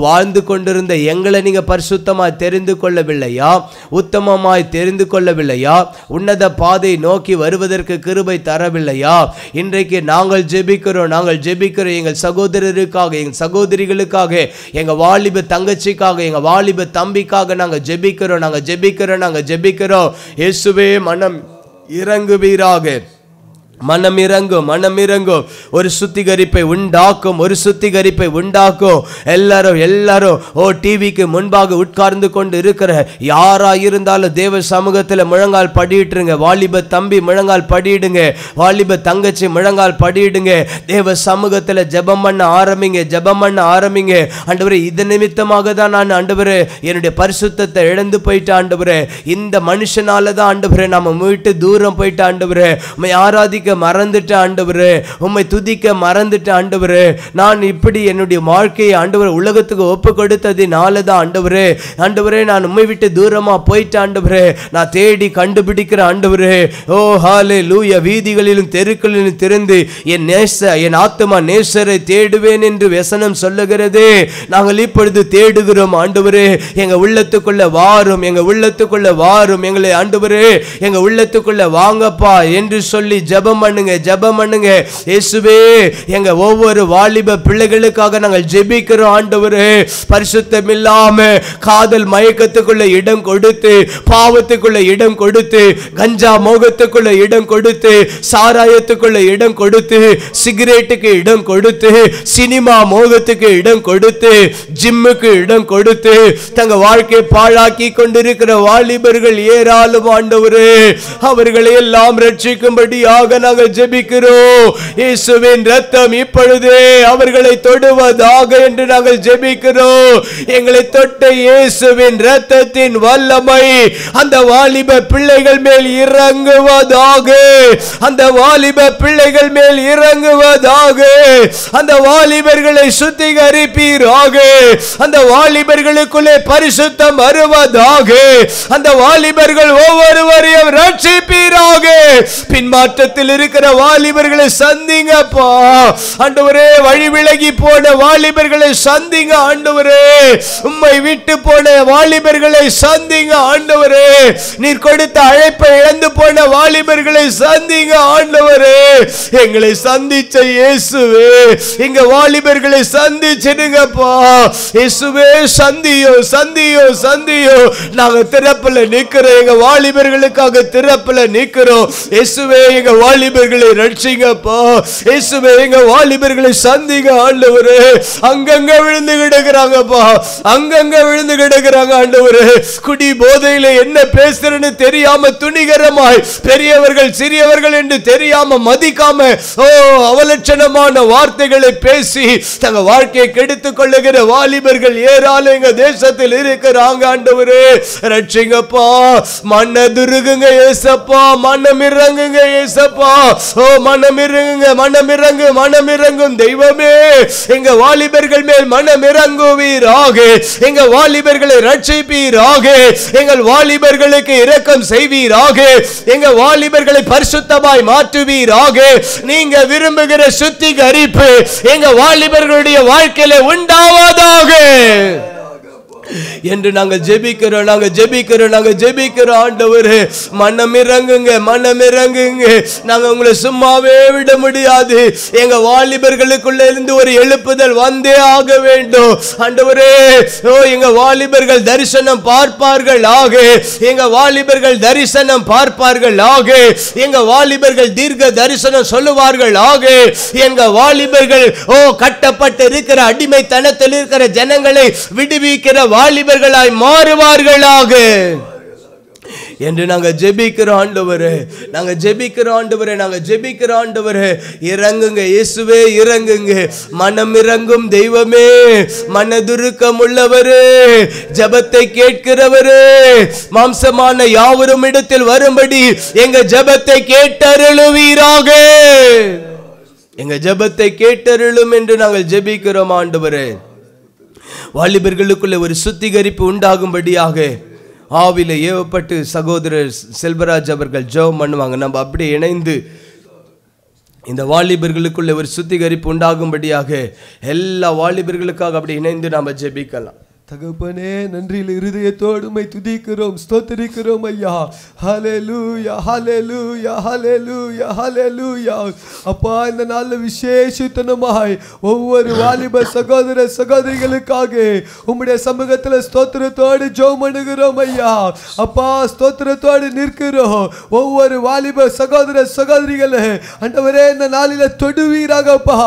வாழ்ந்து கொண்டிருந்த எங்களை நீங்க பரிசுத்தமாய் தெரிந்து கொள்ளவில்லையா? உத்தமமாய் தெரிந்து கொள்ளவில்லையா? உன்னத பாதை நோக்கி வருவதற்கு கிருபை தரவில்லையா? இன்றைக்கு நாங்கள் ஜெபிக்கிறோம் எங்கள் சகோதரருக்காக, எங்கள் சகோதரிகளுக்காக, எங்க வாலிப தங்கச்சிக்காக, எங்க வாலிப தம்பிக்காக நாங்கள் ஜெபிக்கிறோம். இயேசுவே மனம் இறங்குவீராக, மனம் இறங்கும். ஒரு சுத்திகரிப்பை உண்டாக்கும். எல்லாரும் டிவிக்கு முன்பாக உட்கார்ந்து கொண்டு இருக்கிற யாராயிருந்தாலும் தேவ சமூகத்தில் முழங்கால் படிட்டுருங்க. வாலிப தம்பி முழங்கால் படிடுங்க, வாலிப தங்கச்சி முழங்கால் படிடுங்க. தேவ சமூகத்தில் ஜெபம் பண்ண ஆரம்பிங்க. ஆண்டவரே, இது நிமித்தமாக தான் நான் ஆண்டவரே என்னுடைய பரிசுத்தத்தை இழந்து போயிட்டேன் ஆண்டவரே, இந்த மனுஷனால தான் ஆண்டவரே நம்ம விட்டு தூரம் போயிட்டேன் ஆண்டவரே, உம்மை ஆராதிக்க மறந்துட்ட ஆண்டவரே, உம்மை துதிக்க மறந்துட்ட ஆண்டவரே, நான் இப்படி என்னுடைய வாழ்க்கையை ஆண்டவரே உலகத்துக்கு ஒப்பு கொடுத்ததினால தான் ஆண்டவரே நான் உம்மை விட்டு தூரமா போயிட்ட ஆண்டவரே, நான் தேடி கண்டுபிடிக்கிற ஆண்டவரே. ஓ ஹல்லேலூயா. வீதிகளிலும் தெருக்களிலும் திறந்து என் ஆத்துமா நேசரை தேடுவேன் என்று வசனம் சொல்லுகிறது. நாங்கள் இப்பொழுது தேடுகிறோம் ஆண்டவரே. எங்க உள்ளத்துக்குள்ள வாரும், எங்களை ஆண்டவரே எங்க உள்ளத்துக்குள்ள வாங்கப்பா என்று சொல்லி ஜெபம் பண்ணுங்க. இயேசுவே, எங்க ஒவ்வொரு வாலிப பிள்ளைகளுக்காக நாங்கள் ஜெபிக்கிறோம் ஆண்டவரே. பரிசுத்தம் இல்லாம காதல் மயக்கத்துக்குள்ள இடம் கொடுத்து, பாவத்துக்குள்ள இடம் கொடுத்து, கஞ்சா மோகத்துக்குள்ள இடம் கொடுத்து, சாராயத்துக்குள்ள இடம் கொடுத்து, சிகரெட்டுக்கு இடம் கொடுத்து, சினிமா மோகத்துக்கு இடம் கொடுத்து, ஜிம்முக்கு இடம் கொடுத்து தங்க வாழ்க்கை பாழாக்கி கொண்டிருக்கிற வாலிபர்கள் ஏராளம் ஆண்டவரே. அவர்களை எல்லாம் ரட்சிக்கும்படியாக நாங்கள் ஜெபிக்கிறோம். இயேசுவின் இரத்தம் இப்பொழுதே அவர்களை தொடுவதாக என்று நாங்கள் ஜெபிக்கிறோம். எங்களை தொட்ட இயேசுவின் இரத்தத்தின் வல்லமை அந்த வாலிப பிள்ளைகள் மேல் இறங்குவதாக, அந்த வாலிபர்களை சுத்திகரிப்பீராக, அந்த வாலிபர்களுக்குள்ளே பரிசுத்தம் வருவதாக, அந்த வாலிபர்கள் ஒவ்வொருவரையும் ரட்சிப்பீராக. பின்மாற்றத்தில் இருக்கிற வாலிபர்களை சந்திங்கப்பா ஆண்டவரே. வழி விலகி போன வாலிபர்களை சந்திங்க ஆண்டவரே. உம்மை விட்டு போன வாலிபர்களை சந்திங்க ஆண்டவரே. நீர் கொடுத்த அழைப்பை இழந்து போன வாலிபர்களை சந்திங்க ஆண்டவரே. எங்களை சந்திச்ச இயேசுவே, எங்க வாலிபர்களை சந்திச்சிடுங்கப்பா இயேசுவே. சந்தியோ நாங்க திறப்புல நிக்கிறோம், எங்க வாலிபர்களுக்காக திறப்புல நிக்கிறோம் இயேசுவே. எங்க வாலிப வாலிபர்களை ரட்சிங்கப்பா. இயேசுவே எங்க வாலிபர்களை சந்திங்க ஆண்டவரே. அங்கங்க விழுந்து கிடக்குறாங்கப்பா, அங்கங்க விழுந்து கிடக்குறாங்க ஆண்டவரே. குடி போதையில என்ன பேசுறேன்னு தெரியாம துணிகரமாய் பெரியவர்கள் சிறியவர்கள் என்று தெரியாம மதிக்காம அவலட்சணமான வார்த்தைகளை பேசி தங்க வாழ்க்கையை கெடுத்துக் கொள்ளுகிற வாலிபர்கள் ஏராளம் எங்க தேசத்தில் இருக்கிறாங்க ஆண்டவரே. ரட்சிங்கப்பா. மனதுருகுங்க ஏசப்பா, மனமிறங்குங்க ஏசப்பா. மனமிறங்குங்க, மனமிறங்கு, மனமிறங்கும் தெய்வமே. எங்க வாலிபர்கள் மேல் மனமிறங்குவீராக. எங்க வாலிபர்களை ரட்சிப்பீராக. எங்கள் வாலிபர்களுக்கு இரக்கம் செய்வீராக. எங்க வாலிபர்களை பரிசுத்தமாய் மாற்றுவீராக. நீங்க விரும்புகிற சுத்திகரிப்பு எங்க வாலிபர்களுடைய வாழ்க்கையில உண்டாவதாக என்று நாங்கள் ஜெபிக்கிறோம், நாங்கள் ஜெபிக்கிறோம், நாங்கள் ஜெபிக்கிறோம் ஆண்டவரே. மனமிறங்குங்க, மனமிறங்குங்க. நாங்கள் உங்களை சும்மாவே விட முடியாது. எங்க வாலிபர்களுக்குள்ள இருந்து ஒரு எழுப்புதல் வந்தே ஆக வேண்டும் ஆண்டவரே. எங்க வாலிபர்கள் தரிசனம் பார்ப்பார்கள் ஆக. எங்க வாலிபர்கள் தரிசனம் பார்ப்பார்கள் ஆக. எங்க வாலிபர்கள் தீர்க்க தரிசனம் சொல்லுவார்கள் ஆக. எங்க வாலிபர்கள் கட்டப்பட்டு இருக்கிற அடிமைத்தனத்தில் இருக்கிற ஜனங்களை விடுவிக்கிற வாலிபர்களாய் மாறுவார்களாக என்று நாங்கள் ஜெபிக்கிறோம் ஆண்டவரே. நாங்கள் ஜெபிக்கிறோம் ஆண்டவரே, நாங்கள் ஜெபிக்கிறோம் ஆண்டவரே. இறங்குங்க இயேசுவே, இறங்குங்க. மனம் இறங்கும் தெய்வமே, மனதுருக்கம் உள்ளவரே, ஜெபத்தை கேட்கிறவரே, மாம்சமான யாவரும் இடத்தில் வரும்படி எங்க ஜெபத்தை கேட்டருளுவீராக. எங்க ஜெபத்தை கேட்டருளும் என்று நாங்கள் ஜெபிக்கிறோம் ஆண்டவரே. வாலிபர்களுக்குள்ள ஒரு சுத்திகரிப்பு உண்டாகும்படியாக ஆவில ஏவப்பட்டு சகோதரர் செல்வராஜ் அவர்கள் ஜெபம் பண்ணுவாங்க. நம்ம அப்படியே இணைந்து இந்த வாலிபர்களுக்குள்ள ஒரு சுத்திகரிப்பு உண்டாகும்படியாக எல்லா வாலிபர்களுக்காக அப்படி இணைந்து நாம ஜெபிக்கலாம். தகப்பனே, நன்றியில் இருதயத்தோடு உம்மை துதிக்கிறோம், ஸ்தோத்திரிக்கிறோம் ஐயா. ஹல்லேலூயா, ஹல்லேலூயா, ஹல்லேலூயா, ஹல்லேலூயா. அப்பா, இந்த நாள்ல விசேஷித்தனமாய் ஒவ்வொரு வாலிப சகோதர சகோதரிகளுக்காக உம்முடைய சமூகத்தில் ஸ்தோத்திரத்தோடு ஜெபம் பண்ணுகிறோம் ஐயா. அப்பா, ஸ்தோத்திரத்தோடு நிற்கிறோம். ஒவ்வொரு வாலிப சகோதர சகோதரிகளை ஆண்டவரே இந்த நாளில தொடுவீராகப்பா.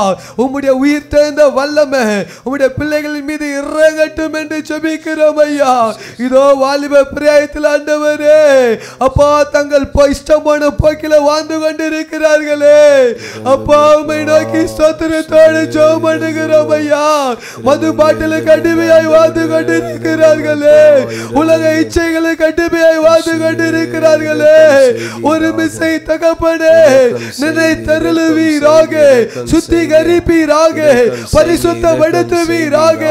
உம்முடைய உயிர் தேர்ந்த வல்லமை உம்முடைய பிள்ளைகளின் மீது இறங்கட்டும் என்று ஜெபிக்கிறோம் ஐயா. இதோ வாலிப பிராயத்தில் ஆண்டவரே அப்பா தங்கள் இஷ்டமான போக்கில வாழ்ந்து கொண்டிருக்கிறார்களே. அப்பா, உம்மை நோக்கி ஸ்தோத்திரத்தோடு ஜெபம் பண்ணுகிறோம் ஐயா. மது பாட்டிலுக்கு அடிமையாய் வாழ்ந்து கொண்டிருக்கிறார்களே. உலக இச்சைகளுக்கு அடிமையாய் வாழ்ந்து கொண்டிருக்கிறார்களே. ஒரு மிசை தகப்பனே நினைத்தருளுவீராக, சுத்திகரிப்பீராக, பரிசுத்தப்படுத்துவீராக.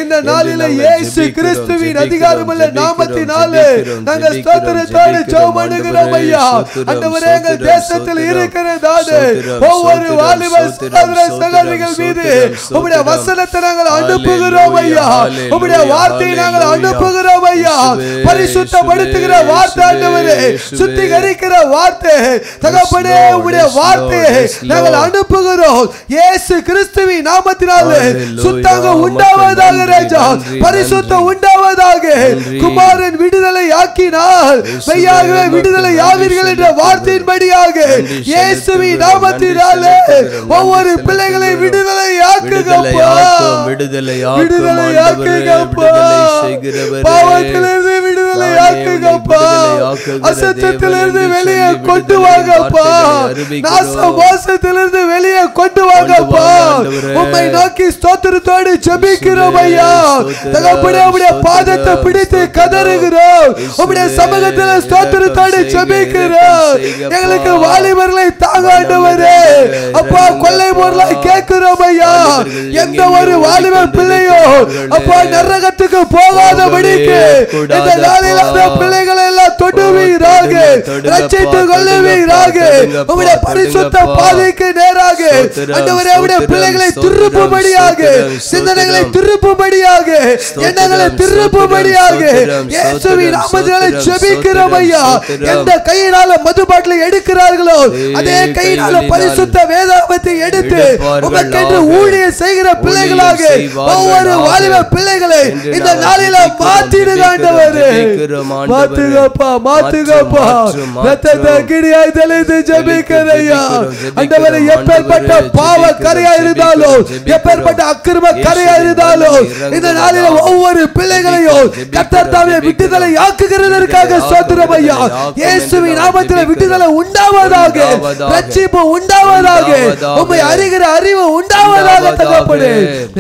இந்த நாளில் இயேசு கிறிஸ்துவின் அதிகாரமுள்ள நாமத்தினாலே நாங்கள் ஸ்தோத்திரத்தோடு ஜெபம் பண்ணுகிறோம் ஐயா. ஆண்டவரே, எங்கள் தேசத்தில் இருக்கிறதான ஒவ்வொரு வாலிப சகோதர சகோதரிகள் மீது உம்முடைய வசனத்தை நாங்கள் அனுப்புகிறோம் ஐயா. உம்முடைய வார்த்தையை நாங்கள் அனுப்புகிறோம் ஐயா. பரிசுத்தப்படுத்துகிற வார்த்தை ஆண்டவரே, சுத்திகரிக்கிற வார்த்தை தகப்பனே, உம்முடைய வார்த்தையை நாங்கள் அனுப்புகிறோம். இயேசு கிறிஸ்துவின் நாமத்தினாலே சுத்தம் உண்டாவதாக ராஜா, பரிசுத்தம் உண்டாவதாக. குமாரன் விடுதலை ஆக்கினால் மெய்யாகவே விடுதலை ஆவீர்கள் என்ற வார்த்தையின்படியாக இயேசுவின் நாமத்தினாலே ஒவ்வொரு பிள்ளைகளை விடுதலை ஆக்குங்கப்பா, விடுதலை ஆக்குங்கப்பா, பாவத்திலிருந்து விடுதலை ஆக்குங்கப்பா, அசத்தத்திலிருந்து வெளியே கொண்டு வாங்கப்பா, நாச மோசத்திலிருந்து வெளியே கொண்டு வாங்கப்பா. உம்மை நோக்கி ஸ்தோத்திரத்தோடு ஜெபிக்கிறோம் ஐயா. தகப்பனே, உம்முடைய பாதத்தை பிடித்து கதறுகிறோம். உம்முடைய சமூகத்தில் ஸ்தோத்திரத்தோடு ஜெபிக்கிறோம். எங்களுக்கு வாலிபர்களை தாங்க ஆண்டவரே. அப்பா, கொள்ளை பொருளாய் கேட்கிறோம் ஐயா. எந்த ஒரு வாலிப பிள்ளையோ அப்பா நரகத்துக்கு போகாதபடிக்கு இந்த நாளில் அந்த பிள்ளைகளை எல்லாம் தொடுவீராக, ரட்சித்துக் கொள்ளுவீராக. உம்முடைய பரிசுத்த பாதைக்கு நேராக ஆண்டவரே உம்முடைய பிள்ளைகளை திருப்பும்படியாக, சிந்தனைகளை திருப்பும்படியாக, எண்ணங்களை திருப்பும்படியாக இயேசுவின் நாமத்தினாலே ஜெபிக்கிறோம் ஐயா. எந்த கையினால மது பாட்டிலை எடுக்கிறார்களோ அதே கையினால பரிசுத்த வேதாகமத்தை எடுத்து உமக்கென்று ஊழியம் செய்கிற பிள்ளைகளாக ஒவ்வொரு வாலிப பிள்ளைகளை இந்த நாளில மாற்றிடுங்க ஆண்டவரே. மாற்றுங்கப்பா, மாற்றுங்கப்பா, அப்பா. ரத்தத்தை கிடியாய் தெளித்து ஜெபிக்கிறேயா ஆண்டவரே. எப்பேற்பட்ட பாவ கரையா இருந்தாலும், எப்பேற்பட்ட அக்கிரம கரையா இருந்தாலும், இந்த நாளில் ஒவ்வொரு பிள்ளைகளையும் கர்த்தர் தாமே விடுதலை ஆக்குகிறதற்காக ஸ்தோத்திரம் ஐயா. இயேசுவின் நாமத்தில் விடுதலை உண்டாவதாக, ரட்சிப்பு உண்டாவதாக, உம்மை அறிகிற அறிவு உண்டாவதாக தகப்பனே.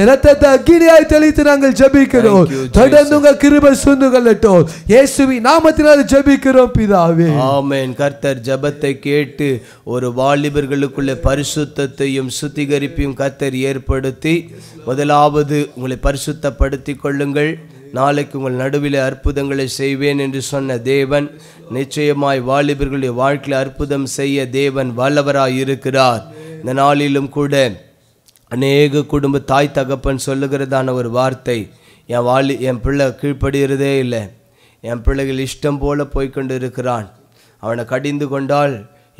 இரத்தத்தை அக்கினியாய் தெளித்து நாங்கள் ஜெபிக்கிறோம். தொடர்ந்து உங்க கிருபை சூழ்ந்து கொள்ளட்டும். இயேசுவின் நாமத்தினால் ஜெபிக்கிறோம் பிதாவே. ஆமென். கர்த்தர் ஜெபத்தை கேட்டு ஒரு வாலிபர்களுக்குள்ள பரிசுத்தத்தையும் சுத்திகரிப்பையும் கர்த்தர் ஏற்படுத்தி, முதலாவது உங்களை பரிசுத்தப்படுத்திக் கொள்ளுங்கள், நாளைக்கு உங்கள் நடுவில் அற்புதங்களை செய்வேன் என்று சொன்ன தேவன் நிச்சயமாய் வாலிபர்களுடைய வாழ்க்கையில் அற்புதம் செய்ய தேவன் வல்லவராய் இருக்கிறார். இந்த நாளிலும் கூட அநேக குடும்ப தாய் தகப்பன் சொல்லுகிறதான ஒரு வார்த்தை, என் பிள்ளை கீழ்ப்படுகிறதே இல்லை, என் பிள்ளைகள் இஷ்டம் போல போய்கொண்டு இருக்கிறான், அவனை கடிந்து கொண்டால்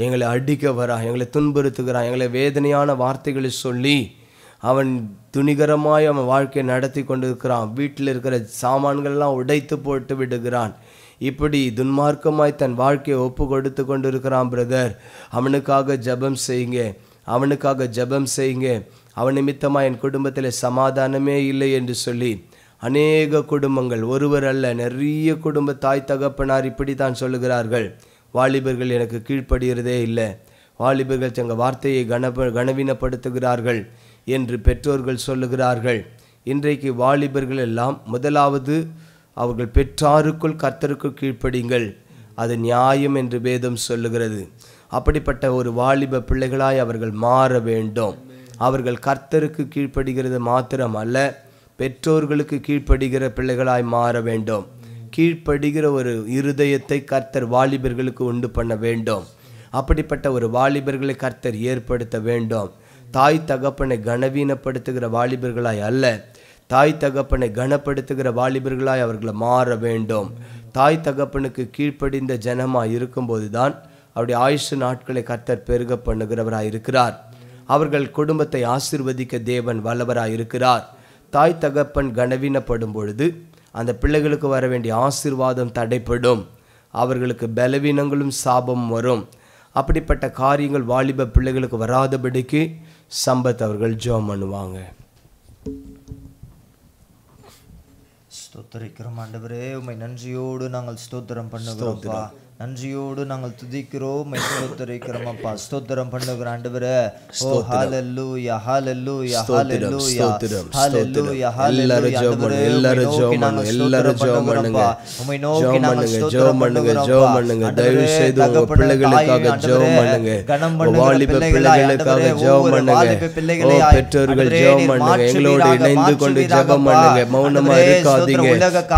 எங்களை அடிக்க வரான், எங்களை துன்புறுத்துகிறான், எங்களை வேதனையான வார்த்தைகளை சொல்லி அவன் துணிகரமாய் அவன் வாழ்க்கையை நடத்தி கொண்டு இருக்கிறான். வீட்டில் இருக்கிற சாமான்கள்லாம் உடைத்து போட்டு விடுகிறான். இப்படி துன்மார்க்கமாய் தன் வாழ்க்கையை ஒப்பு கொடுத்து கொண்டு இருக்கிறான். பிரதர், அவனுக்காக ஜெபம் செய்யுங்க, அவனுக்காக ஜெபம் செய்யுங்க. அவன் நிமித்தமாக என் குடும்பத்தில் சமாதானமே இல்லை என்று சொல்லி அநேக குடும்பங்கள், ஒருவர் அல்ல, நிறைய குடும்ப தாய் தகப்பனார் இப்படி தான் சொல்லுகிறார்கள். வாலிபர்கள் எனக்கு கீழ்ப்படுகிறதே இல்லை, வாலிபர்கள் தங்கள் வார்த்தையை கனவீனப்படுத்துகிறார்கள் என்று பெற்றோர்கள் சொல்லுகிறார்கள். இன்றைக்கு வாலிபர்கள் எல்லாம் முதலாவது அவர்கள் பெற்றாருக்குள் கர்த்தருக்குள் கீழ்ப்படிங்கள், அது நியாயம் என்று வேதம் சொல்லுகிறது. அப்படிப்பட்ட ஒரு வாலிப பிள்ளைகளாய் அவர்கள் மாற வேண்டும். அவர்கள் கர்த்தருக்கு கீழ்ப்படுகிறது மாத்திரம் அல்ல, பெற்றோர்களுக்கு கீழ்ப்படுகிற பிள்ளைகளாய் மாற வேண்டும். கீழ்ப்படுகிற ஒரு இருதயத்தை கர்த்தர் வாலிபர்களுக்கு உண்டு பண்ண வேண்டும். அப்படிப்பட்ட ஒரு வாலிபர்களை கர்த்தர் ஏற்படுத்த வேண்டும். தாய் தகப்பனை கனவீனப்படுத்துகிற வாலிபர்களாய் அல்ல, தாய் தகப்பனை கனப்படுத்துகிற வாலிபர்களாய் அவர்களை மாற வேண்டும். தாய் தகப்பனுக்கு கீழ்ப்படிந்த ஜனமாய் இருக்கும்போது தான் அவருடைய ஆயுசு நாட்களை கர்த்தர் பெருக பண்ணுகிறவராய் இருக்கிறார். அவர்கள் குடும்பத்தை ஆசீர்வதிக்க தேவன் வல்லவராய் இருக்கிறார். தாய் தகப்பன் கனவீனப்படும் பொழுது அந்த பிள்ளைகளுக்கு வர வேண்டிய ஆசீர்வாதம் தடைப்படும், அவர்களுக்கு பலவீனங்களும் சாபம் வரும். அப்படிப்பட்ட காரியங்கள் வாலிப பிள்ளைகளுக்கு வராதபடிக்கு சம்பத் அவர்கள் ஜெபம் பண்ணுவாங்க. ஸ்தோத்திரிக்கிறோம் ஆண்டவரே, உம்மை நன்றியோடு நாங்கள் ஸ்தோத்திரம் பண்ணுகிறோம்ப்பா, நன்றியோடு நாங்கள் துதிக்கிறோம், ஸ்தோத்திரிக்கிறோம் அப்பா, ஸ்தோத்திரம் பண்ணுகிறோம் ஆண்டவரே. ஓ ஹalleluya ஹalleluya ஹalleluya ஹalleluya ஹalleluya ஆண்டவரே, எல்லாரும் ஜெபம் பண்ணுங்க, உம்மை நோக்கி நாங்கள் ஸ்தோத்திரம் பண்ணுகிறோம். தயவு செய்து உங்க பிள்ளைகளுக்காக ஜெபம் பண்ணுங்க, வாலிப பிள்ளைகளுக்காக ஜெபம் பண்ணுங்க, ஓ பெற்றோர்கள் ஜெபம் பண்ணுங்க, எங்களோடு இணைந்து கொண்டு ஜெபம் பண்ணுங்க, மௌனமா இருக்காதீங்க,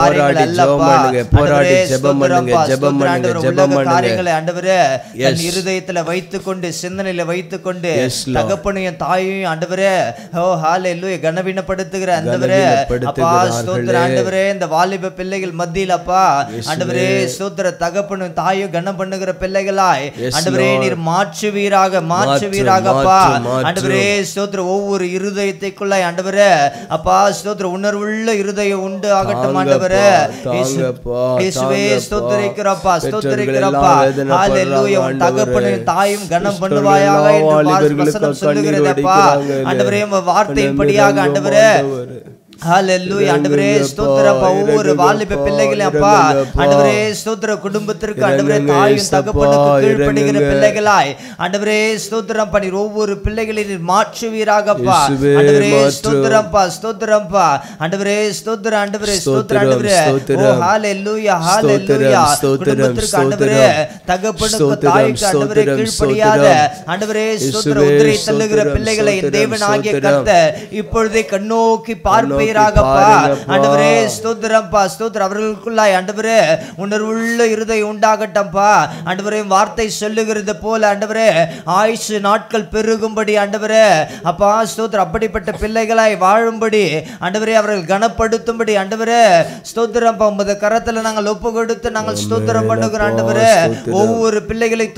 போராடி ஜெபம் பண்ணுங்க, போராடி ஜெபம் பண்ணுங்க, ஜெபம் பண்ணுங்க, காரியங்களை ஆண்டவரே தன் இருதயத்துல வைத்துக்கொண்டு சிந்தனையில வைத்துக்கொண்டு தகப்பனையும் தாயையும் ஆண்டவரே ஓ ஹalleluya கனவீனப்படுத்துகிற ஆண்டவரே அப்பா ஸ்தோத்திரம் ஆண்டவரே. இந்த வாலிப பிள்ளைகள் மத்தியில் அப்பா ஆண்டவரே ஸ்தோத்திர தகப்பனும் தாயும் கனம் பண்ணுகிற பிள்ளைகளாய் ஆண்டவரே நீர் மாற்றுவீராக அப்பா ஆண்டவரே ஸ்தோத்திர. ஒவ்வொரு இருதயத்தைக்குள்ளாய் ஆண்டவரே அப்பா ஸ்தோத்திர உணர்வுள்ள இருதயம் உண்டு ஆகட்டும் ஆண்டவரே. இயேசுவே ஸ்தோத்திரிக்கிறப்பா ஸ்தோத்திரிக்கிறப்பா ஹalleluya. உன் தகப்பனையும் தாயும் கனம் பண்ணுவாயாக என்று வசனம் சொல்லுகிறதப்பா ஆண்டவரே. வார்த்தையின்படியாக ஆண்டவரே ஹalleluya ஆண்டவரே ஸ்தோத்திரம். ஒவ்வொரு வாலிப பிள்ளைகளே அப்பா ஆண்டவரே ஸ்தோத்திர குடும்பத்திற்கு ஆண்டவரே தாயும் தகப்பனுக்கு கீழ்ப்படிகிற பிள்ளைகளாய் ஆண்டவரே ஸ்தோத்திரம் பண்ணி ஒவ்வொரு பிள்ளைகளின் மாற்றுவீராகப்பா ஆண்டவரே ஸ்தோத்திரம்ப்பா ஸ்தோத்திரம்ப்பா ஆண்டவரே ஸ்தோத்திரம் ஆண்டவரே ஸ்தோத்திரம் ஆண்டவரே ஓ ஹalleluya ஹalleluya. குடும்பத்திற்கு ஆண்டவரே தகப்பனுக்கு தாய்க்கு ஆண்டவரே கீழ்ப்படியாத ஆண்டவரே ஸ்தோத்திர உதிரை தள்ளுகிற பிள்ளைகளை தேவனாகிய கர்த்தர் இப்பொழுதே கண்ணோக்கி பார்ப்ப ஆண்டவரே ஸ்தோத்திரம்ப்பா ஸ்தோத்திரம். அவர்களுக்குள்ளாய் ஆண்டவரே உணர்வுள்ள இருதயம் உண்டாகட்டம்ப்பா ஆண்டவரே. வார்த்தை சொல்லுகிறது போல ஆண்டவரே ஆயுசு நாட்கள் பெருகும்படி ஆண்டவரே அப்பா ஸ்தோத்திரம். அப்படிப்பட்ட பிள்ளைகளாய் வாழும்படி ஆண்டவரே அவர்கள் கனப்படுத்தும்படி ஆண்டவரே ஸ்தோத்திரம்ப்பா உமது கரத்துல நாங்கள் ஒப்பு கொடுத்து நாங்கள் ஸ்தோத்திரம் பண்ணுகிறோம் ஆண்டவரே. ஒவ்வொரு பிள்ளைகளை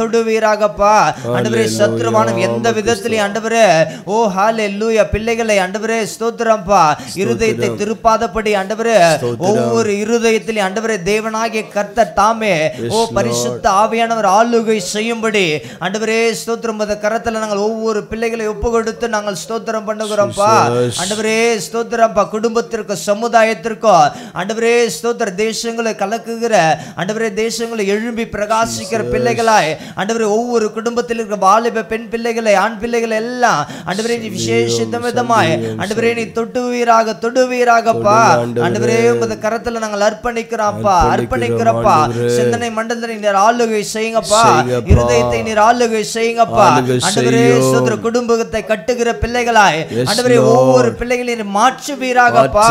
தொடுவீராகப்பா ஆண்டவரே. சத்ருவானம் எந்த விதத்திலையும் ஆண்டவரே ஓ ஹalleluya பிள்ளைகளை ஆண்டவரே ஸ்தோத்திரம் ஜெபிக்கிறோம்ப்பா. இருதயத்தை திருப்பாதபடி ஆண்டவரே ஒவ்வொரு இருதயத்திலும் ஆண்டவரே தேவனாகிய கர்த்தர் தாமே பரிசுத்த ஆவியானவர் ஆளுகை செய்யும்படி ஆண்டவரே ஸ்தோத்திரம். அந்த கரத்துல நாங்கள் ஒவ்வொரு பிள்ளைகளை ஒப்பு கொடுத்து நாங்கள் ஸ்தோத்திரம் பண்ணுகிறோம்ப்பா. ஆண்டவரே ஸ்தோத்திரம்ப்பா. குடும்பத்திற்கு சமுதாயத்திற்கோ ஆண்டவரே ஸ்தோத்திர தேசங்களை கலக்குகிற ஆண்டவரே தேசங்களை எழும்பி பிரகாசிக்கிற பிள்ளைகளாய் ஆண்டவரே ஒவ்வொரு குடும்பத்தில் இருக்கிற வாலிப பெண் பிள்ளைகளை ஆண் பிள்ளைகளை எல்லாம் ஆண்டவரே நீ விசேஷித்த விதமாய் ஆண்டவரே நீ தொடுவீராகப்பா. ஆண்டவரே உமது கரத்துல நாங்கள் அர்ப்பணிக்கிறோம்ப்பா. சிந்தனை மண்டலத்தை நீர் ஆளுகை செய்யுங்கப்பா. இருதயத்தை நீர் ஆளுகை செய்யுங்கப்பா. ஆண்டவரே ஸ்தோத்திர குடும்பத்தை கட்டுகிற பிள்ளைகளாய் ஆண்டவரே ஒவ்வொரு பிள்ளைகளையும் மாற்றுவீராகப்பா.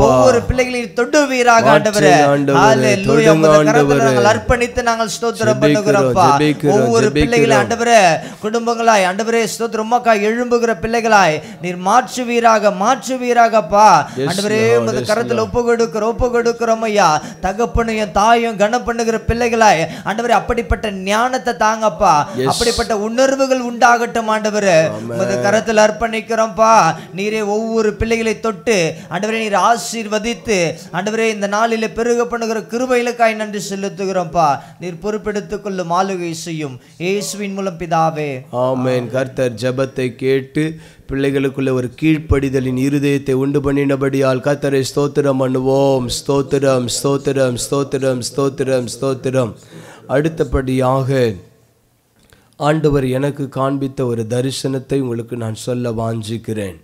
ஒவ்வொரு பிள்ளைகளையும் தொடுவீராக ஆண்டவரே. ஹல்லேலூயா. உமது கரத்துல நாங்கள் அர்ப்பணித்து நாங்கள் ஸ்தோத்திரம் பண்ணுகிறோம்ப்பா. ஒவ்வொரு பிள்ளைகளை ஆண்டவரே குடும்பங்களாய் ஆண்டவரே ஸ்தோத்திரம் உமக்காய் எழும்புகிற பிள்ளைகளாய் நீர் மாற்றுவீராகப்பா. ஆண்டவரே உமது கரத்துல ஒப்பு கொடுக்கிறோம் ஐயா. தகப்பனையும் தாயும் கனம் பண்ணுகிற பிள்ளைகளாய் ஆண்டவரே அப்படிப்பட்ட ஞானத்தை தாங்கப்பா. அப்படிப்பட்ட உணர்வுகள் உண்டாகட்டும் ஆண்டவரே. உமது கரத்துல அர்ப்பணிக்கிறோம்ப்பா. நீரே ஒவ்வொரு பிள்ளைகளை தொட்டு ஆண்டவரே நீர் ஆசீர்வதித்து ஆண்டவரே இந்த நாளிலே பெருக பண்ணுகிற கிருபைகளுக்காய் நன்றி செலுத்துகிறோம்ப்பா. நீர் பொறுப்பெடுத்துக் கொள்ளும் ஆளுகை செய்யும் இயேசுவின் மூலம் பிதாவே ஆமென். கர்த்தர் ஜெபத்தை கேட்டு பிள்ளைகளுக்குள்ள ஒரு கீழ்ப்படிதலின் இருதயத்தை உண்டு பண்ணினபடியால் கர்த்தரை ஸ்தோத்திரம் பண்ணுவோம். ஸ்தோத்திரம் ஸ்தோத்திரம் ஸ்தோத்திரம் ஸ்தோத்திரம் ஸ்தோத்திரம். அடுத்தபடியாக ஆண்டவர் எனக்கு காண்பித்த ஒரு தரிசனத்தை உங்களுக்கு நான் சொல்ல வாஞ்சிக்கிறேன்.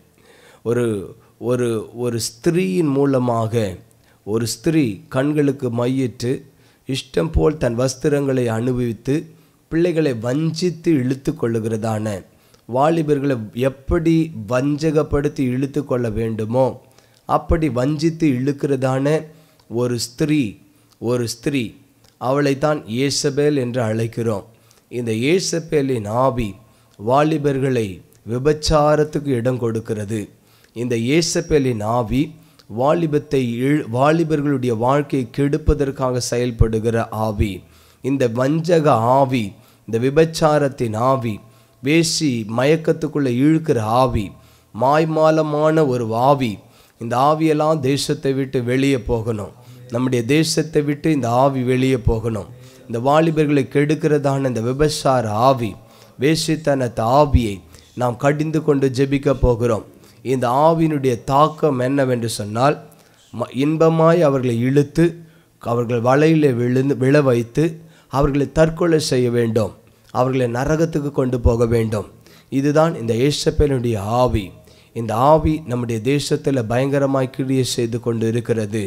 ஒரு ஸ்திரீயின் மூலமாக ஒரு ஸ்திரீ கண்களுக்கு மையிட்டு இஷ்டம் போல் தன் வஸ்திரங்களை அனுபவித்து பிள்ளைகளை வஞ்சித்து இழுத்து கொள்ளுகிறதான வாலிபர்களை எப்படி வஞ்சகப்படுத்தி இழுத்து கொள்ள வேண்டுமோ அப்படி வஞ்சித்து இழுக்கிறதான ஒரு ஸ்திரீ அவளைத்தான் ஏசபேல் என்று அழைக்கிறோம். இந்த ஏசபேலின் ஆவி வாலிபர்களை விபச்சாரத்துக்கு இடம் கொடுக்கிறது. இந்த ஏசபேலின் ஆவி வாலிபர்களுடைய வாழ்க்கையை கெடுப்பதற்காக செயல்படுகிற ஆவி. இந்த வஞ்சக ஆவி, இந்த விபச்சாரத்தின் ஆவி, வேசி மயக்கத்துக்குள்ளே இழுக்கிற ஆவி, மாய்மாலமான ஒரு ஆவி. இந்த ஆவியெல்லாம் தேசத்தை விட்டு வெளியே போகணும். நம்முடைய தேசத்தை விட்டு இந்த ஆவி வெளியே போகணும். இந்த வாலிபர்களை கெடுக்கிறதான இந்த விபச்சார ஆவி, வேசித்தனத்த ஆவியை நாம் கடிந்து கொண்டு ஜெபிக்க போகிறோம். இந்த ஆவியினுடைய தாக்கம் என்னவென்று சொன்னால், இன்பமாய் அவர்களை இழுத்து அவர்கள் வலையில் விழ வைத்து அவர்களை தற்கொலை செய்ய வேண்டும், அவர்களை நரகத்துக்கு கொண்டு போக வேண்டும். இதுதான் இந்த ஏசபேலுடைய ஆவி. இந்த ஆவி நம்முடைய தேசத்தில் பயங்கரமாய் கிரியை செய்து கொண்டு இருக்கிறது.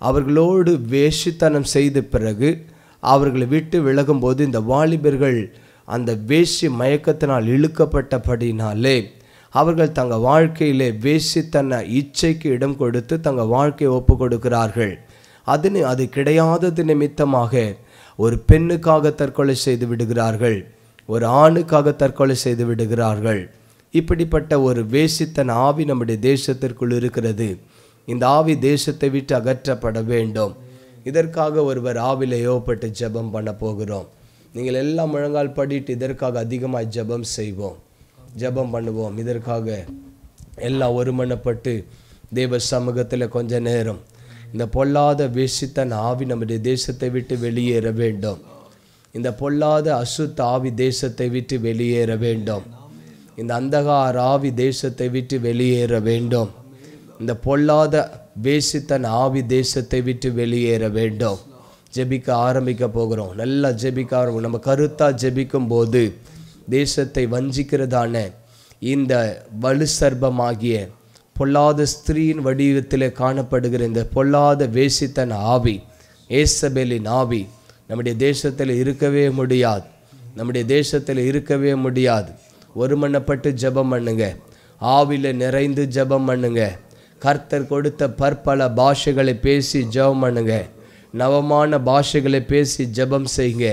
அவர்களோடு வேசித்தனம் செய்த பிறகு அவர்களை விட்டு விலகும்போது இந்த வாலிபர்கள் அந்த வேசி மயக்கத்தினால் இழுக்கப்பட்டபடினாலே அவர்கள் தங்கள் வாழ்க்கையிலே வேசித்தன இச்சைக்கு இடம் கொடுத்து தங்கள் வாழ்க்கையை ஒப்பு கொடுக்கிறார்கள். அது கிடையாதது நிமித்தமாக ஒரு பெண்ணுக்காக தற்கொலை செய்து விடுகிறார்கள், ஒரு ஆணுக்காக தற்கொலை செய்து விடுகிறார்கள். இப்படிப்பட்ட ஒரு வேசித்தன ஆவி நம்முடைய தேசத்திற்குள் இருக்கிறது. இந்த ஆவி தேசத்தை விட்டு அகற்றப்பட வேண்டும். இதற்காக ஒருவர் ஆவில ஏவப்பட்டு ஜெபம் பண்ண போகிறோம். நீங்கள் எல்லாம் முழங்கால் படிட்டு இதற்காக அதிகமாக ஜெபம் செய்வோம், ஜெபம் பண்ணுவோம். இதற்காக எல்லாம் ஒருமனப்பட்டு தேவ சமூகத்தில் கொஞ்ச நேரம் இந்த பொல்லாத வேசித்தன ஆவி நம்முடைய தேசத்தை விட்டு வெளியேற வேண்டும். இந்த பொல்லாத அசுத்த ஆவி தேசத்தை விட்டு வெளியேற வேண்டும். இந்த அந்தகார ஆவி தேசத்தை விட்டு வெளியேற வேண்டும். இந்த பொல்லாத வேசித்தன ஆவி தேசத்தை விட்டு வெளியேற வேண்டும். ஜெபிக்க ஆரம்பிக்க போகிறோம். நல்லா ஜெபிக்க ஆரம்பிக்கும். நம்ம கருத்தாக ஜெபிக்கும் போது தேசத்தை வஞ்சிக்கிறதான இந்த வலு சர்ப்பமாகிய பொல்லாத ஸ்திரீயின் வடிவத்தில் காணப்படுகிற இந்த பொல்லாத வேசித்தன ஆவி, ஏசபேலின் ஆவி நம்முடைய தேசத்தில் இருக்கவே முடியாது. நம்முடைய தேசத்தில் இருக்கவே முடியாது. ஒருமனப்பட்டு ஜெபம் பண்ணுங்க, ஆவியில் நிறைந்து ஜெபம் பண்ணுங்க. கர்த்தர் கொடுத்த பற்பல பாஷைகளை பேசி ஜெபம் பண்ணுங்க, நவமான பாஷைகளை பேசி ஜெபம் செய்யுங்க.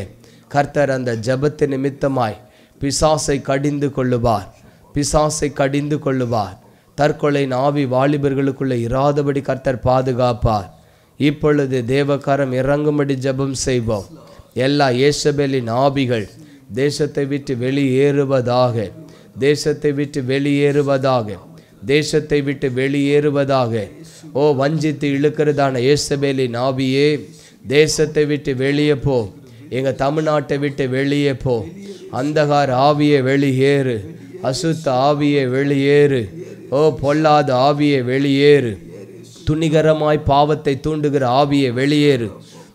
கர்த்தர் அந்த ஜெபத்து நிமித்தமாய் பிசாசை கடிந்து கொள்ளுவார், பிசாசை கடிந்து கொள்ளுவார். தற்கொலையின் ஆவி வாலிபர்களுக்குள்ளே இராதபடி கர்த்தர் பாதுகாப்பார். இப்பொழுது தேவகாரம் இறங்கும்படி ஜெபம் செய்வோம். எல்லா ஏசபேலின் ஆவிகள் தேசத்தை விட்டு வெளியேறுவதாக, தேசத்தை விட்டு வெளியேறுவதாக. தேசத்தை விட்டு வெளியேறுவதாக. ஓ வஞ்சித்து இழுக்கிறதான யேசபேலின் ஆவியே, தேசத்தை விட்டு வெளியே போ. எங்கள் தமிழ்நாட்டை விட்டு வெளியே போ. அந்தகார ஆவியை வெளியேறு. அசுத்த ஆவியை வெளியேறு. ஓ பொல்லாத ஆவியை வெளியேறு. துணிகரமாய் பாவத்தை தூண்டுகிற ஆவியை வெளியேறு.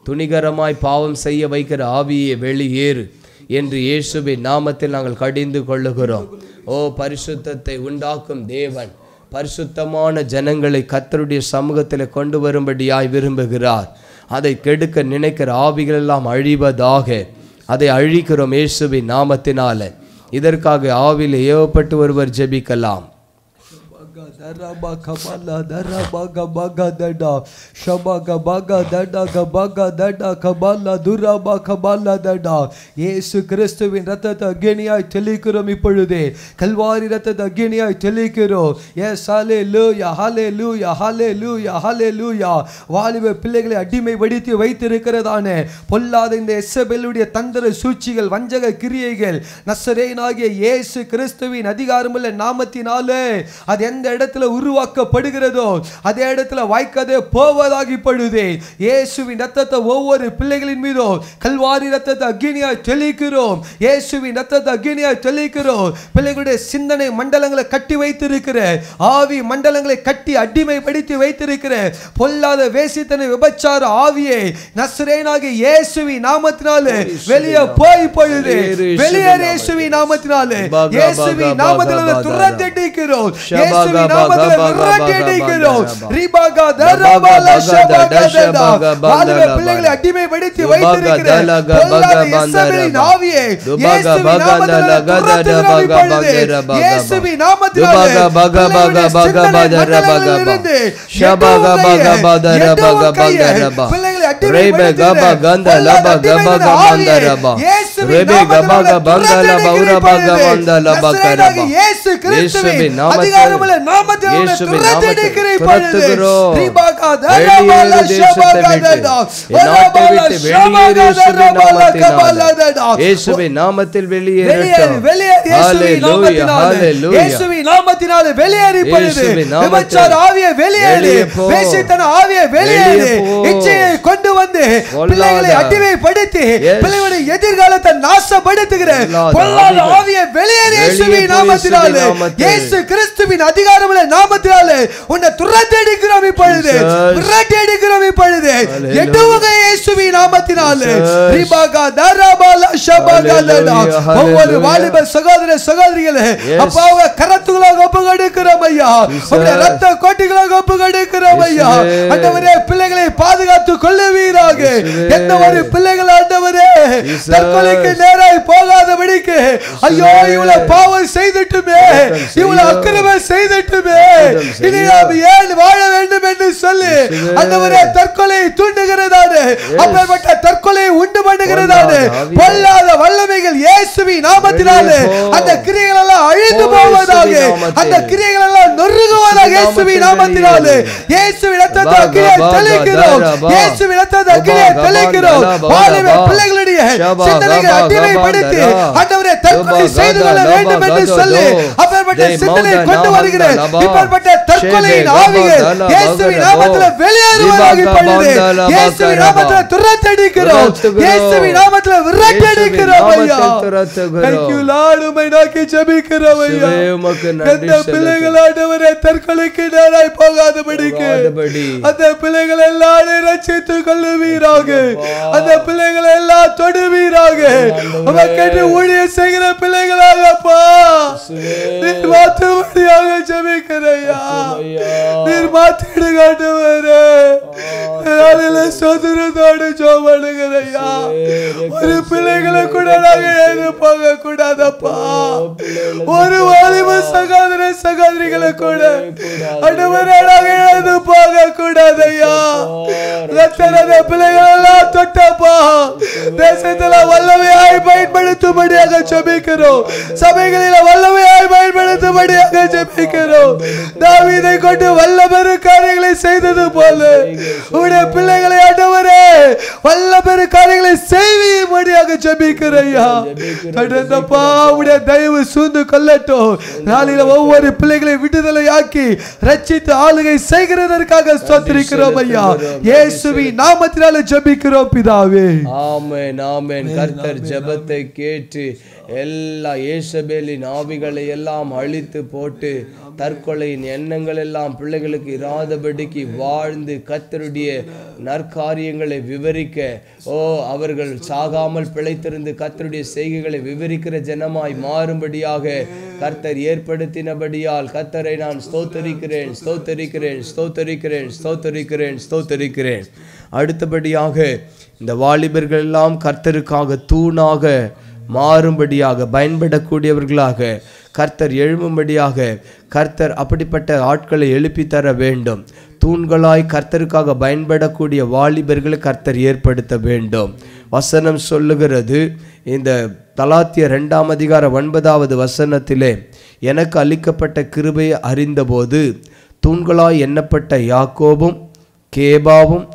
துணிகரமாய் பாவம் செய்ய வைக்கிற ஆவியை வெளியேறு என்று இயேசுவின் நாமத்தில் நாங்கள் கடிந்து கொள்ளுகிறோம். ஓ பரிசுத்தத்தை உண்டாக்கும் தேவன் பரிசுத்தமான ஜனங்களை கர்த்தருடைய சமூகத்தில் கொண்டு வரும்படியாய் விரும்புகிறார். அதை கெடுக்க நினைக்கிற ஆவிகள் எல்லாம் அழிவதாக. அதை அழிக்கிறோம் இயேசுவின் நாமத்தினால. இதற்காக ஆவியில் ஏவப்பட்டு ஒருவர் ஜெபிக்கலாம். இயேசு கிறிஸ்துவின் ரத்தத்தை அக்கினியாய் தெளிக்கிறோம். இப்பொழுதே கல்வாரி ரத்தத்தை அக்கினியாய் தெளிக்கிறோம். எஸ் ஹல்லேலூயா ஹல்லேலூயா ஹல்லேலூயா ஹல்லேலூயா. வாலிப பிள்ளைகளை அடிமைப்படுத்தி வைத்திருக்கிறதான பொல்லாத இந்த எசபேலுடைய தந்திர சூழ்ச்சிகள், வஞ்சக கிரியைகள் நசரேயனாகிய இயேசு கிறிஸ்துவின் அதிகாரமுள்ள நாமத்தினாலே அது எந்த இடத்துல உருவாக்கப்படுகிறதோ அதே இடத்துல வாய்க்காதே போவதாகி படுதே. இயேசுவின் ரத்தத்தை ஒவ்வொரு பிள்ளைகளின் மீதும் கல்வாரி ரத்தத்தை அக்கினியாய் தெளிக்கிறோம். இயேசுவின் ரத்தத்தை அக்கினியாய் தெளிக்கிறோம். பிள்ளைகளுடைய சிந்தனை மண்டலங்களை கட்டி வைத்திருக்கிற ஆவி மண்டலங்களை கட்டி அடிமைப்படுத்தி வைத்திருக்கிற பொல்லாத வேசித்தனை விபச்சார ஆவியை நசரேயனாகிய இயேசுவின் நாமத்தினாலே வெளியே போய் படுதே. வெளியேறு இயேசுவின் நாமத்தினாலே. இயேசுவின் நாமத்தினாலே துரத்திக்கிறோம். இயேசுவின் நாமத்திலே விரட்டியடிக்கிறோம். ரிபாகா தரபால ஷபகதடா. வாலிப பிள்ளைகளை அடிமைப்படுத்தி வைத்திருக்கிற பொல்லாத இயேசுவின் ஆவியை இயேசுவின் நாமத்திலே துரத்துகிறோம். இயேசுவின் நாமத்திலே பிள்ளைகளை நாமத்தில் கொண்டு வந்து பிள்ளைகளை அடிமைப்படுத்தி பிள்ளைகளுடைய எதிர்காலத்தை நாசப்படுத்துகிற பொல்லாத ஆவியை வெளியேறு இயேசுவின் நாமத்தினாலே. இயேசு கிறிஸ்துவின் அதிகாரமுள்ள நாமத்தினாலே உன்னை துரத்தடிக்கிறோம் இப்பொழுது. விரட்டியடிக்கிறோம் இப்பொழுது. எட்டுவங்க இயேசுவின் நாமத்தினாலே. ரிபாகா தரபால ஷபகதடா. ஒவ்வொரு வாலிப சகோதர சகோதரிகளே அப்பாவை கரத்துகளாக ஒப்புக்கொடுக்கிறோம் ஐயா. உம்முடைய ரத்த கோட்டிகளாக ஒப்புக்கொடுக்கிறோம் ஐயா. ஆண்டவரே பிள்ளைகளை பாதுகாத்து கொள்ளுவீராக. எந்த ஒரு பிள்ளைகள் ஆண்டவரே தற்கொலைக்கு நேராய் போகாதபடிக்கு, ஐயோ இவ்வளவு பாவம் செய்துட்டுமே, இவ்வளவு அக்கிரமம் செய்துட்டுமே, இனி நாம் ஏன் வாழ வேண்டும் என்று சொல்லி ஆண்டவரே தற்கொலை தூண்டுகிறதானே, அப்பேற்பட்ட தற்கொலையை உண்டு பண்ணுகிறதானே பொல்லாத வல்லமைகள் இயேசுவின் நாமத்தினாலே அந்த கிரியைகள் எல்லாம் அழிந்து போவதாக. அந்த கிரியைகள் எல்லாம் நொறுங்குவதாக இயேசுவின் நாமத்தினாலே. இயேசுவின் ரத்தத்தை அக்கினியாய் தெளிக்கிறோம். இயேசுவின் ரத்தத்தை அக்கினியாய் தெளிக்கிறோம். வாலிப பிள்ளைகளுடைய சிந்தனைகளை அடிமைப்படுத்தி ஆண்டவரே தற்கொலை செய்து கொள்ள வேண்டும் என்று சொல்லி அப்பேற்பட்ட சிந்தனையை கொண்டு வருகிறேன். இப்பேற்பட்ட தற்கொலையின் ஆவிகள் இயேசுவின் நாமத்திலே வெளியேறுவதாக இப்பொழுது இயேசுவின் நாமத்திலே துரத்தடிக்கிறோம். இயேசுவின் நாமத்திலே விரட்டியடிக்கிறோம் ஐயா. Thank you Lord. உம்மை நோக்கி ஜெபிக்கிறோம் ஐயா. எந்த பிள்ளைகள் ஆண்டவரே தற்கொலைக்கு நேராய் போகாதபடிக்கு அந்த பிள்ளைகளை எல்லாம் ரட்சித்துக் கொள்ளுவீராக. அந்த பிள்ளைகளை எல்லாம் தொடுவீராக. உமக்கென்று ஊழியம் செய்கிற பிள்ளைகளாகப்பா நீர் மாற்றும்படியாக ஜெபிக்கிறையா. நீர் மாற்றிடுங்க ஆண்டவரே. சோதரத்தோடு ஜெபம் பண்ணுகிறையா. ஒரு பிள்ளைகளை கூட நாங்கள் போக கூடாதப்பா. ஒரு வாலிப சகோதர சகோதரிகளை கூட ஆண்டவரே நாங்கள் எழுந்து போக கூடாதையா. பிள்ளைகள் எல்லாம் தொட்டப்பா தேசத்துல வல்லமையாய் பயன்படுத்தும்படியாக ஜெபிக்கிறோம். சபைகளில் வல்லமையாய் பயன்படுத்தும்படியாக ஜெபிக்கிறோம். தாவீதை கொண்டு வல்லமையான காரியங்களை செய்தது போல உடைய பிள்ளைகளை ஆண்டவரே பல பேரு காரியங்களை செய்யும்படியாக ஜெபிக்கிறையா. கடந்தப்பா உடைய தயவு சூழ்ந்து கொள்ளட்டும். நாளில ஒவ்வொரு பிள்ளைகளை விடுதலை ஆக்கி ரட்சித்து ஆளுகை செய்கிறதற்காக ஸ்தோத்திரிக்கிறோம் ஐயா. இயேசுவின் நாமத்தினால ஜெபிக்கிறோம் பிதாவே. ஆமென் ஆமென். கர்த்தர் ஜெபத்தை கேட்டு எல்லா இயேசபேலின் ஆவிகளை எல்லாம் அழித்து போட்டு தற்கொலையின் எண்ணங்கள் எல்லாம் பிள்ளைகளுக்கு இராதபடிக்கு வாழ்ந்து கர்த்தருடைய நற்காரியங்களை விவரிக்க அவர்கள் சாகாமல் பிழைத்திருந்து கர்த்தருடைய செய்கைகளை விவரிக்கிற ஜனமாய் மாறும்படியாக கர்த்தர் ஏற்படுத்தினபடியால் கர்த்தரை நான் ஸ்தோத்தரிக்கிறேன் ஸ்தோத்தரிக்கிறேன் ஸ்தோத்தரிக்கிறேன் ஸ்தோத்தரிக்கிறேன் ஸ்தோத்தரிக்கிறேன். அடுத்தபடியாக இந்த வாலிபர்கள் எல்லாம் கர்த்தருக்காக தூணாக மாறும்படியாக பயன்படக்கூடியவர்களாக கர்த்தர் எழும்பும்படியாக கர்த்தர் அப்படிப்பட்ட ஆட்களை எழுப்பி தர வேண்டும். தூண்களாய் கர்த்தருக்காக பயன்படக்கூடிய வாலிபர்களை கர்த்தர் ஏற்படுத்த வேண்டும். வசனம் சொல்லுகிறது இந்த கலாத்தியர் 2ஆம் அதிகாரம் 9வது வசனத்திலே, எனக்கு அளிக்கப்பட்ட கிருபையை அறிந்தபோது தூண்களாய் எண்ணப்பட்ட யாக்கோபும் கேபாவும்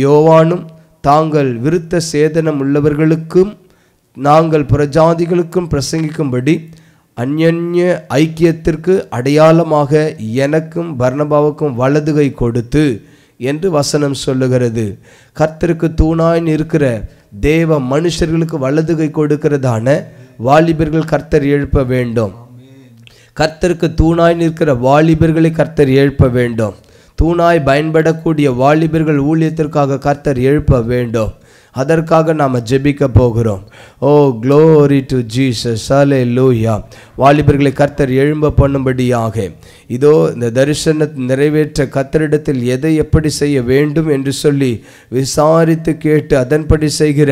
யோவானும் தாங்கள் விருத்த சேதனம் உள்ளவர்களுக்கும் நாங்கள் புறஜாதிகளுக்கும் பிரசங்கிக்கும்படி அந்யன்ய ஐக்கியத்திற்கு அடையாளமாக எனக்கும் பர்னபாவுக்கும் வலதுகை கொடுத்து என்று வசனம் சொல்லுகிறது. கர்த்தருக்கு தூணாய் இருக்கிற தேவ மனுஷர்களுக்கு வலதுகை கொடுக்கிறதான வாலிபர்கள் கர்த்தர் எழுப்ப வேண்டும். கர்த்தருக்கு தூணாய் நிற்கிற வாலிபர்களை கர்த்தர் எழுப்ப வேண்டும். தூணாய் பயன்படக்கூடிய வாலிபர்கள் ஊழியத்திற்காக கர்த்தர் எழுப்ப வேண்டும். அதற்காக நாம் ஜெபிக்க போகிறோம். ஓ க்ளோரி டு ஜீசஸ், ஹல்லேலூயா. வாலிபர்களை கர்த்தர் எழும்ப பண்ணும்படியாக இதோ இந்த தரிசனத்தை நிறைவேற்ற கர்த்தரிடத்தில் எதை எப்படி செய்ய வேண்டும் என்று சொல்லி விசாரித்து கேட்டு அதன்படி செய்கிற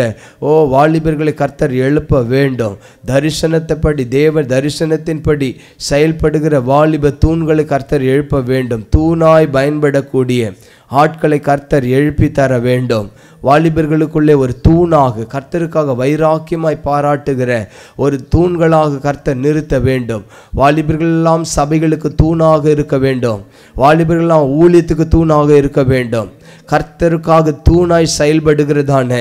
வாலிபர்களை கர்த்தர் எழுப்ப வேண்டும். தரிசனத்தைப்படி தேவ தரிசனத்தின்படி செயல்படுகிற வாலிப தூண்களை கர்த்தர் எழுப்ப வேண்டும். தூணாய் பயன்படக்கூடிய ஆட்களை கர்த்தர் எழுப்பி தர வேண்டும். வாலிபர்களுக்குள்ளே ஒரு தூணாக கர்த்தருக்காக வைராக்கியமாய் பாராட்டுகிற ஒரு தூண்களாக கர்த்தர் நிறுத்த வேண்டும். வாலிபர்கள் எல்லாம் சபைகளுக்கு தூணாக இருக்க வேண்டும். வாலிபர்கள் எல்லாம் ஊழியத்துக்கு தூணாக இருக்க வேண்டும். கர்த்தருக்காக தூணாய் செயல்படுகிறதான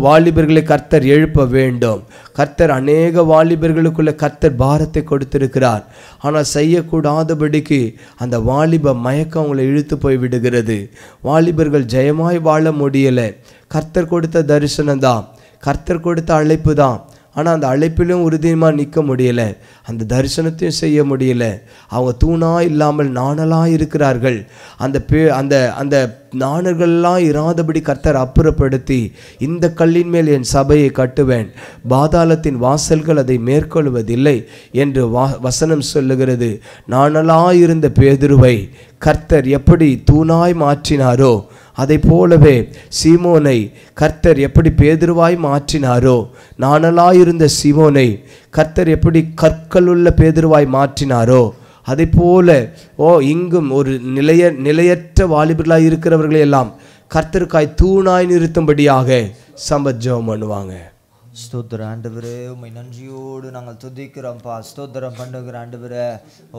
வாலிபர்களை கர்த்தர் எழுப்ப வேண்டும். கர்த்தர் அநேக வாலிபர்களுக்குள்ள கர்த்தர் பாரத்தை கொடுத்திருக்கிறார். ஆனால் செய்யக்கூடாதபடிக்கு அந்த வாலிப மயக்கம் அவங்களை இழுத்து போய் விடுகிறது. வாலிபர்கள் ஜெயமாய் வாழ முடியலை. கர்த்தர் கொடுத்த தரிசனம் தான், கர்த்தர் கொடுத்த அழைப்பு தான். ஆனால் அந்த அழைப்பிலும் உறுதியமாக நிற்க முடியலை, அந்த தரிசனத்தையும் செய்ய முடியலை. அவங்க தூணாக இல்லாமல் நாணலாக இருக்கிறார்கள். அந்த நாணர்கள்லாம் இராதபடி கர்த்தர் அப்புறப்படுத்தி இந்த கல்லின் மேல் என் சபையை கட்டுவேன், பாதாளத்தின் வாசல்கள் அதை மேற்கொள்வதில்லை என்று வசனம் சொல்லுகிறது. நாணலாக இருந்த பேதுருவை கர்த்தர் எப்படி தூணாய் மாற்றினாரோ அதை போலவே சீமோனை கர்த்தர் எப்படி பேதுருவாய் மாற்றினாரோ, நாணலாயிருந்த சீமோனை கர்த்தர் எப்படி கற்களுள்ள பேதுருவாய் மாற்றினாரோ அதை போல இங்கும் ஒரு நிலையற்ற வாலிபர்களாய் இருக்கிறவர்களை எல்லாம் கர்த்தருக்காய் தூணாய் நிறுத்தும்படியாக சம்பஜம் பண்ணுவாங்க. ஸ்தோத்திர ஆண்டவரே, உம்மை நன்றியோடு நாங்கள் துதிக்கிறோம்ப்பா, ஸ்தோத்திரம் பண்ணுகிற ஆண்டவரே.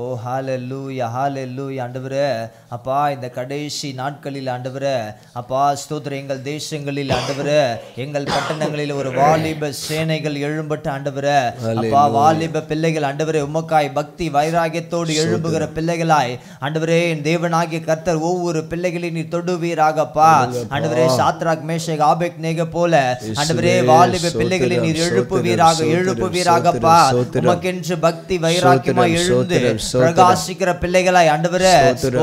ஓ ஹல்லேலூயா ஹல்லேலூயா ஆண்டவரே. அப்பா இந்த கடைசி நாட்களில் ஆண்டவரே, அப்பா ஸ்தோத்திர எங்கள் தேசங்களில் ஆண்டவரே, எங்கள் பட்டணங்களில் ஒரு வாலிப சேனைகள் எழும்பட்ட ஆண்டவரே. அப்பா வாலிப பிள்ளைகள் ஆண்டவரே, உமக்காய் பக்தி வைராகியத்தோடு எழும்புகிற பிள்ளைகளாய் ஆண்டவரே, என் தேவனாகிய கர்த்தர் ஒவ்வொரு பிள்ளைகளையும் நீ தொடுவீராகப்பா ஆண்டவரே. சாத்ராக் மேஷக் ஆபேத்நேகோ போல ஆண்டவரே வாலிப பிள்ளைகள் நீர் எழுப்புவீராகப்பா. உமக்கென்று பக்தி வைராக்கியமாய் எழுந்து பிரகாசிக்கிற பிள்ளைகளாய் ஆண்டவரே,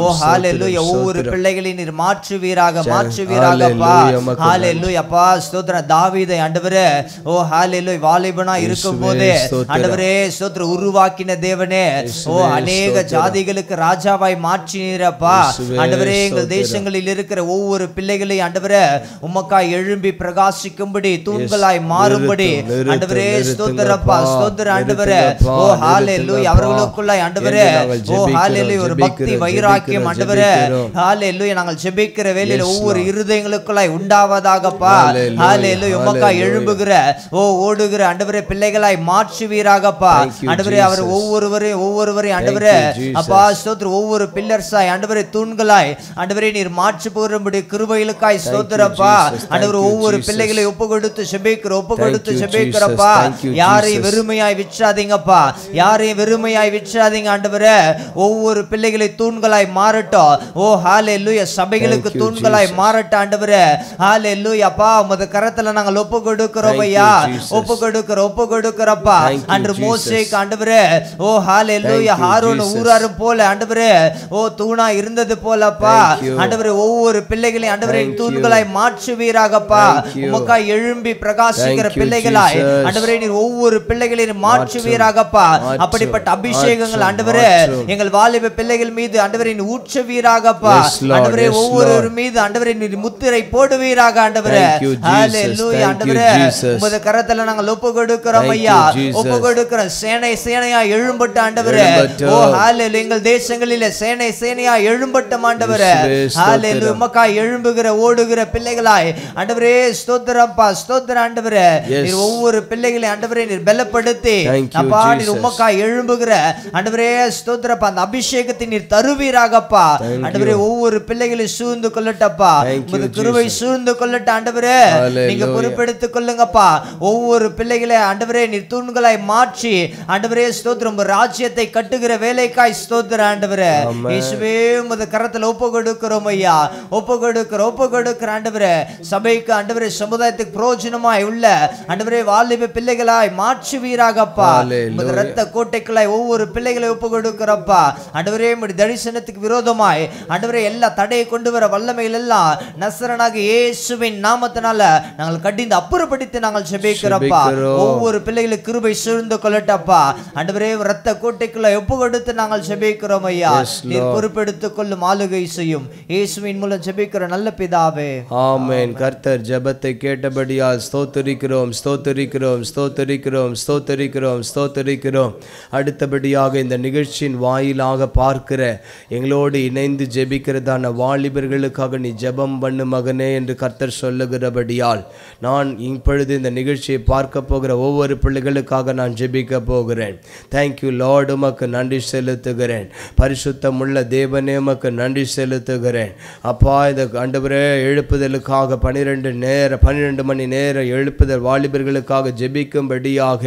ஓ ஹல்லேலூயா, ஒவ்வொரு பிள்ளைகளையும் நீர் மாற்றுவீராகப்பா. ஹல்லேலூயா அப்பா ஸ்தோத்திரம். தாவீதை ஆண்டவரே, ஓ ஹல்லேலூயா, வாலிபனாய் இருக்கும் போதே ஆண்டவரே ஸ்தோத்திரம் உருவாக்கின தேவனே, ஓ அநேக ஜாதிகளுக்கு ராஜாவாய் மாற்றினீரப்பா ஆண்டவரே. எங்கள் தேசங்களில் இருக்கிற ஒவ்வொரு பிள்ளைகளையும் ஆண்டவரே உமக்காய் எழும்பி பிரகாசிக்கும்படி தூண்களாய் மாறும் செய்யும்படி ஆண்டவரே ஸ்தோத்திரப்பா ஸ்தோத்திர ஆண்டவரே ஓ ஹalleluya அவர்களுக்குள்ளாய் ஆண்டவரே ஓ ஹalleluya ஒரு பக்தி வைராக்கியம் ஆண்டவரே ஹalleluya நாங்கள் ஜெபிக்கிற வேளையில ஒவ்வொரு இருதயங்களுக்குள்ளாய் உண்டாவதாகப்பா ஹalleluya உமக்காய் எழும்புகிற ஓ ஓடுகிற ஆண்டவரே பிள்ளைகளாய் மாற்றுவீராகப்பா ஆண்டவரே அவர் ஒவ்வொருவரை ஆண்டவரே அப்பா ஸ்தோத்திர ஒவ்வொரு பில்லர்ஸாய் ஆண்டவரே தூண்களாய் ஆண்டவரே நீர் மாற்றி போகும்படி கிருபைகளுக்காய் ஸ்தோத்திரப்பா ஆண்டவரே ஒவ்வொரு பிள்ளைகளை ஒப்புக்கொடுத்து ஜெபிக்கிறப்பா யாரையும் வெறுமையாய் விற்றாதீங்கப்பா யாரையும் வெறுமையாய் விற்றாதீங்க ஆண்டவரே ஒவ்வொரு பிள்ளைகளை தூண்களாய் மாறட்டும் ஓ ஹalleluya சபைகளுக்கு தூண்களாய் மாறட்டும் ஆண்டவரே ஹalleluya அப்பா உமது கரத்துல நாங்கள் ஒப்புக்கொடுக்கிறோம் ஐயா ஒப்புக்கொடுக்கிறப்பா அன்று மோசேக்கு ஆண்டவரே ஓ ஹalleluya ஆரோன் ஊராரும் போல ஆண்டவரே ஓ தூணா இருந்தது போலப்பா ஆண்டவரே ஒவ்வொரு பிள்ளைகளையும் ஆண்டவரே தூண்களாய் மாற்றுவீராகப்பா உமக்காய் எழும்பி பிரகாசிக்கிற பிள்ளைகளாய் ஆண்டவரே நீர் ஒவ்வொரு பிள்ளைகளையும் மாற்றுவீராகப்பா அப்படிப்பட்ட அபிஷேகங்கள் ஆண்டவரே எங்கள் வாலிப பிள்ளைகள் மீது ஆண்டவரே நீர் ஊற்றுவீராகப்பா ஆண்டவரே ஒவ்வொருவர் மீது ஆண்டவரே நீர் முத்திரை போடுவீராக ஆண்டவரே ஹalleluya ஆண்டவரே உமது கரத்துல நாங்கள் ஒப்புக்கொடுக்கிறோம் ஐயா ஒப்புக்கொடுக்கிறோம் சேனையா எழும்பட்ட ஆண்டவரே ஓ ஹalleluya எங்கள் தேசங்களிலே சேனையா எழும்பட்ட ஆண்டவரே ஹalleluya உமக்காய் எழும்புகிற ஓடுகிற பிள்ளைகளாய் ஆண்டவரே ஸ்தோத்திரப்பா ஸ்தோத்திர ஆண்டவரே நீர் ஒவ்வொரு பிள்ளைகளை ஆண்டவரே நீர் பலப்படுத்தி அப்பா நீர் உமக்காய் எழும்புகிற ஆண்டவரே ஸ்தோத்திரப்பா அந்த அபிஷேகத்தை நீர் தருவீராகப்பா ஆண்டவரே ஒவ்வொரு பிள்ளைகளை சூழ்ந்து கொள்ளட்டப்பா உமது கிருபை சூழ்ந்து கொள்ளட்ட ஆண்டவரே நீங்க பொறுப்பெடுத்துக் கொள்ளுங்கப்பா ஒவ்வொரு பிள்ளைகளை ஆண்டவரே நீர் தூண்களாய் மாற்றி ஆண்டவரே ஸ்தோத்திரம் ராஜ்யத்தை கட்டுகிற வேலைக்காய் ஸ்தோத்திர ஆண்டவரே இயேசுவே உமது கரத்துல ஒப்புக்கொடுக்கிறோம் ஐயா ஒப்புக்கொடுக்கிற ஆண்டவரே சபைக்கு ஆண்டவரே சமுதாயத்துக்கு பிரயோஜனமாய் உள்ள ஆண்டவரே வாலிப பிள்ளைகளாய் மாற்றுவீராகப்பா உமது இரத்த கோட்டைக்குள்ளாய் ஒவ்வொரு பிள்ளைகளை ஒப்புக்கொடுக்கிறப்பா ஆண்டவரே உம்முடைய தரிசனத்துக்கு விரோதமாய் ஆண்டவரே எல்லா தடையை கொண்டு வர வல்லமைகள் எல்லாம் நசரனாகிய இயேசுவின் நாமத்தினால நாங்கள் கடிந்து அப்புறப்படுத்தி நாங்கள் ஜெபிக்கிறப்பா ஒவ்வொரு பிள்ளைகளுக்கு கிருபை சூழ்ந்து கொள்ளட்டப்பா ஆண்டவரே இரத்த கோட்டைக்குள்ள ஒப்புக்கொடுத்து நாங்கள் ஜெபிக்கிறோம் ஐயா நீர் பொறுப்பெடுத்துக் கொள்ளும் ஆளுகை செய்யும் இயேசுவின் மூலம் ஜெபிக்கிற நல்ல பிதாவே ஆமென். கர்த்தர் ஜெபத்தை கேட்டபடியால் ஸ்தோத்திரிக்கிறோம். அடுத்தபடியாக இந்த நிகழ்ச்சியின் வாயிலாக பார்க்கிற எங்களோடு இணைந்து ஜெபிக்கிறதான வாலிபர்களுக்காக நீ ஜெபம் பண்ணு மகனே என்று கர்த்தர் சொல்லுகிறபடியால் நான் இப்பொழுது இந்த நிகழ்ச்சியை பார்க்க போகிற ஒவ்வொரு பிள்ளைகளுக்காக நான் ஜெபிக்க போகிறேன். தேங்க்யூ லார்ட், உமக்கு நன்றி செலுத்துகிறேன். பரிசுத்தமுள்ள தேவனே உமக்கு நன்றி செலுத்துகிறேன். அப்பா இந்த ஆண்டவரே எழுப்புதலுக்காக 12 மணி நேரம் எழுப்புதல் வாலிபர்களுக்காக ஜெபிக்கும்படியாக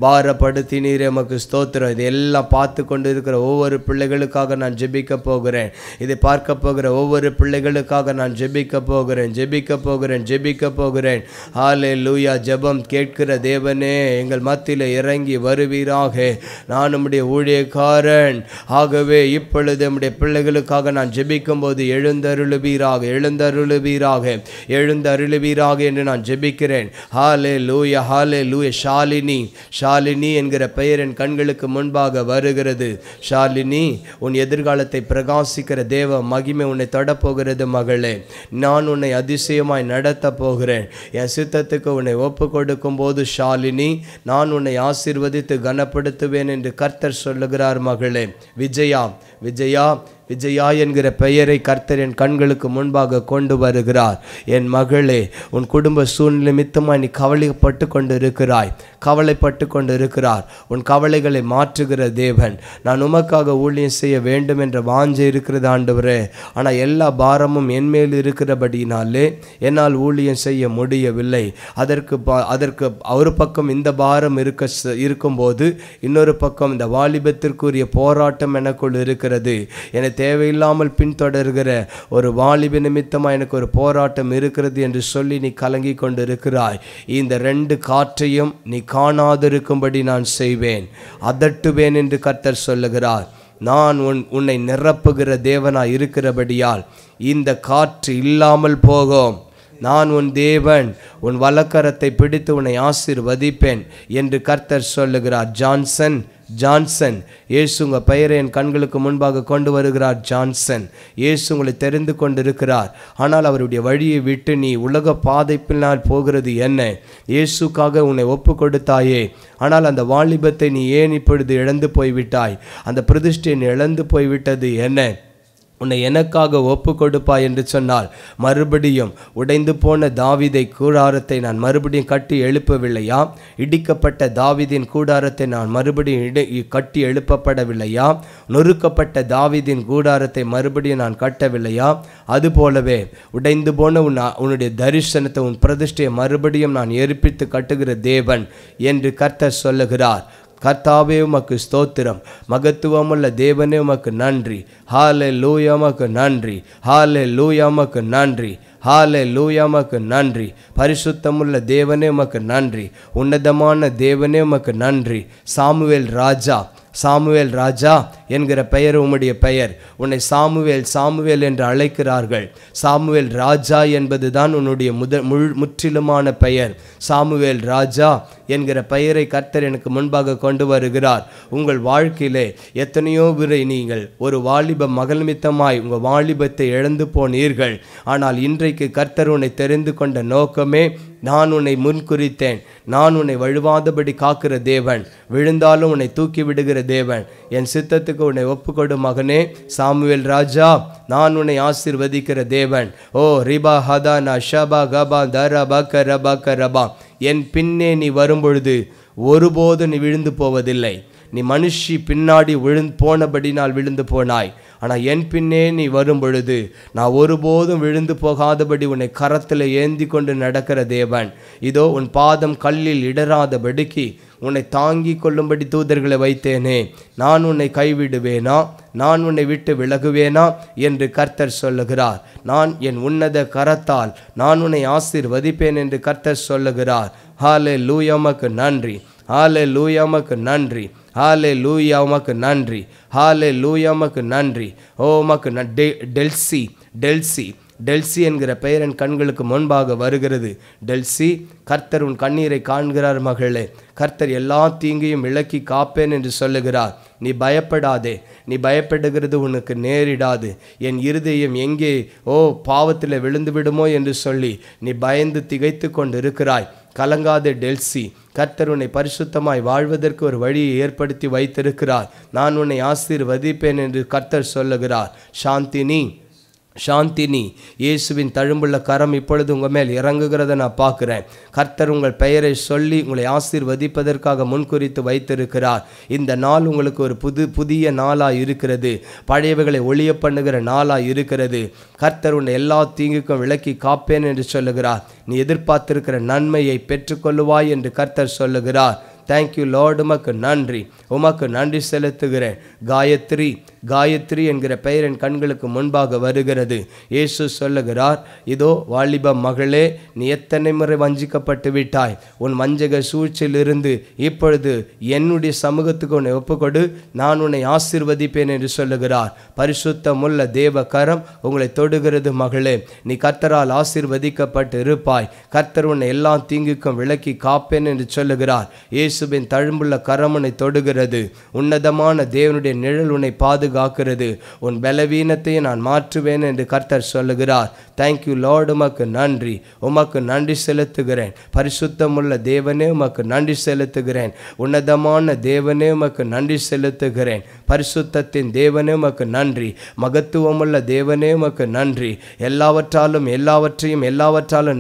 பாரப்படுத்தினீரே உமக்கு ஸ்தோத்திரம். இதையெல்லாம் பார்த்து கொண்டு இருக்கிற ஒவ்வொரு பிள்ளைகளுக்காக நான் ஜெபிக்க போகிறேன். இதை பார்க்க போகிற ஒவ்வொரு பிள்ளைகளுக்காக நான் ஜெபிக்க போகிறேன். ஹல்லேலூயா. ஜெபம் கேட்கிற தேவனே எங்கள் மத்தியில் இறங்கி வருவீராக. நான் நம்முடைய ஊழியக்காரன் ஆகவே இப்பொழுது நம்முடைய பிள்ளைகளுக்காக நான் ஜெபிக்கும் போது எழுந்தருளுவீராக என்று நான் ஜெபிக்கிறேன். ஹல்லேலூயா. ஷாலினி என்கிற பெயர் என் கண்களுக்கு முன்பாக வருகிறது. ஷாலினி, உன் எதிர்காலத்தை பிரகாசிக்கிற தேவ மகிமை உன்னை தொடப்போகிறது மகளே. நான் உன்னை அதிசயமாய் நடத்த போகிறேன். என் சித்தத்துக்கு உன்னை ஒப்பு கொடுக்கும் போது ஷாலினி, நான் உன்னை ஆசீர்வதித்து கனப்படுத்துவேன் என்று கர்த்தர் சொல்லுகிறார் மகளே. விஜயா என்கிற பெயரை கர்த்தர் என் கண்களுக்கு முன்பாக கொண்டு வருகிறார். என் மகளே, உன் குடும்ப சூழ்நிலை நிமித்தமாய் நீ கவலைப்பட்டு கொண்டு இருக்கிறார். உன் கவலைகளை மாற்றுகிற தேவன். நான் உமக்காக ஊழியம் செய்ய வேண்டும் என்ற வாஞ்சை இருக்கிறது ஆண்டவரே. ஆனால் எல்லா பாரமும் என்மேல் இருக்கிறபடினாலே என்னால் ஊழியம் செய்ய முடியவில்லை. அதற்கு ஒரு பக்கம் இந்த பாரம் இருக்கும்போது இன்னொரு பக்கம் இந்த வாலிபத்திற்குரிய போராட்டம் எனக்குள் இருக்கிறது. என தேவையில்லாமல் பின்தொடர்கிற ஒரு வாலிப நிமித்தமாக எனக்கு ஒரு போராட்டம் இருக்கிறது என்று சொல்லி நீ கலங்கி கொண்டு இருக்கிறாய். இந்த 2 காற்றையும் நீ காணாதிருக்கும்படி நான் செய்வேன், அதட்டுவேன் என்று கர்த்தர் சொல்லுகிறார். நான் உன்னை நிரப்புகிற தேவனாய் இருக்கிறபடியால் இந்த காற்று இல்லாமல் போகும். நான் உன் தேவன், உன் வலக்கரத்தை பிடித்து உன்னை ஆசீர்வதிப்பேன் என்று கர்த்தர் சொல்லுகிறார். ஜான்சன், ஜான்சன், இயேசு உங்கள் பெயரை என் கண்களுக்கு முன்பாக கொண்டு வருகிறார். ஜான்சன், இயேசு உங்களை தெரிந்து கொண்டிருக்கிறார். ஆனால் அவருடைய வழியை விட்டு நீ உலக பாதை பின்னால் போகிறது என்ன? இயேசுக்காக உன்னை ஒப்பு கொடுத்தாயே, ஆனால் அந்த வாலிபத்தை நீ ஏன் இப்பொழுது இழந்து போய்விட்டாய்? அந்த பிரதிஷ்டை நீ இழந்து போய்விட்டது என்ன? உன்னை எனக்காக ஒப்பு கொடுப்பாய் என்று சொன்னால், மறுபடியும் உடைந்து போன தாவீதை கூடாரத்தை நான் மறுபடியும் கட்டி எழுப்பவில்லையா? இடிக்கப்பட்ட தாவீதின் கூடாரத்தை நான் மறுபடியும் கட்டி எழுப்பப்படவில்லையா? நொறுக்கப்பட்ட தாவீதின் கூடாரத்தை மறுபடியும் நான் கட்டவில்லையா? அதுபோலவே உடைந்து போன உன்னுடைய தரிசனத்தை, உன் பிரதிஷ்டையை மறுபடியும் நான் ஏற்பித்து கட்டுகிற தேவன் என்று கர்த்தர் சொல்லுகிறார். கர்த்தாவே உமக்கு ஸ்தோத்திரம், மகத்துவமுள்ள தேவனே உமக்கு நன்றி. ஹல்லேலூயா, உமக்கு நன்றி. ஹல்லேலூயா, உமக்கு நன்றி. ஹல்லேலூயா, உமக்கு நன்றி. பரிசுத்தமுள்ள தேவனே உமக்கு நன்றி. உன்னதமான தேவனே உமக்கு நன்றி. சாமுவேல் ராஜா, சாமுவேல் ராஜா என்கிற பெயர் உம்முடைய பெயர். உன்னை சாமுவேல் சாமுவேல் என்று அழைக்கிறார்கள். சாமுவேல் ராஜா என்பதுதான் உன்னுடைய முற்றிலுமான பெயர். சாமுவேல் ராஜா என்கிற பெயரை கர்த்தர் எனக்கு முன்பாக கொண்டு வருகிறார். உங்கள் வாழ்க்கையிலே எத்தனையோ முறை நீங்கள் ஒரு வாலிப மகள் நிமித்தமாய் உங்கள் வாலிபத்தை இழந்து போனீர்கள். ஆனால் இன்றைக்கு கர்த்தர் உன்னை தெரிந்து கொண்ட நோக்கமே, நான் உன்னை முன்குறித்தேன், நான் உன்னை வழுவாதபடி காக்கிற தேவன், விழுந்தாலும் உன்னை தூக்கி விடுகிற தேவன், என் சித்தத்துக்கு உன்னை ஒப்புக்கொடு மகனே. சாமுவேல் ராஜா, நான் உன்னை ஆசீர்வதிக்கிற தேவன். ஓ ரிபா ஹதா நா ஷபா கபா தரா பக்க ரபா கரபா, என் பின்னே நீ வரும்பொழுது ஒருபோது நீ விழுந்து போவதில்லை. நீ மனுஷி பின்னாடி போனபடினால் விழுந்து போனாய். ஆனால் என் பின்னே நீ வரும் பொழுது நான் ஒருபோதும் விழுந்து போகாதபடி உன்னை கரத்தில் ஏந்தி கொண்டு நடக்கிற தேவன். இதோ உன் பாதம் கல்லில் இடராதபடிக்கு உன்னை தாங்கி கொள்ளும்படி தூதர்களை வைத்தேனே. நான் உன்னை கைவிடுவேனா? நான் உன்னை விட்டு விலகுவேனா என்று கர்த்தர் சொல்லுகிறார். நான் என் உன்னத கரத்தால் நான் உன்னை ஆசீர்வதிப்பேன் என்று கர்த்தர் சொல்லுகிறார். ஹல்லேலூயா, உமக்கு நன்றி. ஹல்லேலூயா, உமக்கு நன்றி. ஹல்லேலூயா, உமக்கு நன்றி. ஹல்லேலூயா, உமக்கு நன்றி. ஓ உமக்கு டெல்சி, டெல்சி, டெல்சி என்கிற பெயர் என் கண்களுக்கு முன்பாக வருகிறது. டெல்சி, கர்த்தர் உன் கண்ணீரை காண்கிறார் மகளே. கர்த்தர் எல்லா தீங்கையும் விலக்கி காப்பேன் என்று சொல்லுகிறார். நீ பயப்படாதே, நீ பயப்படுகிறது உனக்கு நேரிடாது. என் இருதயம் எங்கே பாவத்தில் விழுந்து விடுமோ என்று சொல்லி நீ பயந்து திகைத்து கொண்டு இருக்கிறாய். கலங்காதே டெல்சி, கர்த்தர் உன்னை பரிசுத்தமாய் வாழ்வதற்கு ஒரு வழியை ஏற்படுத்தி வைத்திருக்கிறார். நான் உன்னை ஆசீர்வதிப்பேன் என்று கர்த்தர் சொல்லுகிறார். சாந்தினி, சாந்தினி, இயேசுவின் தழும்புள்ள கரம் இப்பொழுது உங்கள் மேல் இறங்குகிறத நான் பார்க்குறேன். கர்த்தர் உங்கள் பெயரை சொல்லி உங்களை ஆசீர்வதிப்பதற்காக முன்குறித்து வைத்திருக்கிறார். இந்த நாள் உங்களுக்கு ஒரு புதிய நாளாக இருக்கிறது. பழையவைகளை ஒளிய பண்ணுகிற நாளாக இருக்கிறது. கர்த்தர் உன்னை எல்லா தீங்குக்கும் விலக்கி காப்பேன் என்று சொல்லுகிறார். நீ எதிர்பார்த்திருக்கிற நன்மையை பெற்றுக்கொள்ளுவாய் என்று கர்த்தர் சொல்லுகிறார். தேங்க்யூ லார்ட், உமக்கு நன்றி, உமக்கு நன்றி செலுத்துகிறேன். காயத்ரி, காயத்ரி என்கிற பெயர் என் கண்களுக்கு முன்பாக வருகிறது. இயேசு சொல்லுகிறார், இதோ வாலிப மகளே, நீ எத்தனை முறை வஞ்சிக்கப்பட்டு விட்டாய். உன் வஞ்சக சூழ்ச்சியிலிருந்து இப்பொழுது என்னுடைய சமூகத்துக்கு உன்னை ஒப்புக்கொடு, நான் உன்னை ஆசீர்வதிப்பேன் என்று சொல்லுகிறார். பரிசுத்தமுள்ள தேவ கரம் உங்களை தொடுகிறது மகளே. நீ கர்த்தரால் ஆசீர்வதிக்கப்பட்டு இருப்பாய். கர்த்தர் உன்னை எல்லா தீங்குக்கும் விலக்கி காப்பேன் என்று சொல்லுகிறார். இயேசுவின் தழும்புள்ள கரம் உன்னை தொடுகிறது. உன்னதமான தேவனுடைய நிழல் உன்னை பாதுகாக்கிறது. உன் பலவீனத்தை நான் மாற்றுவேன் என்று கர்த்தர் சொல்லுகிறார். தேங்க்யூ லார்ட், உமக்கு நன்றி, உமக்கு நன்றி செலுத்துகிறேன். பரிசுத்தமுள்ள தேவனே உமக்கு நன்றி செலுத்துகிறேன். உன்னதமான தேவனே உமக்கு நன்றி செலுத்துகிறேன். பரிசுத்தத்தின் தேவனே உமக்கு நன்றி. மகத்துவமுள்ள தேவனே உமக்கு நன்றி. எல்லாவற்றாலும்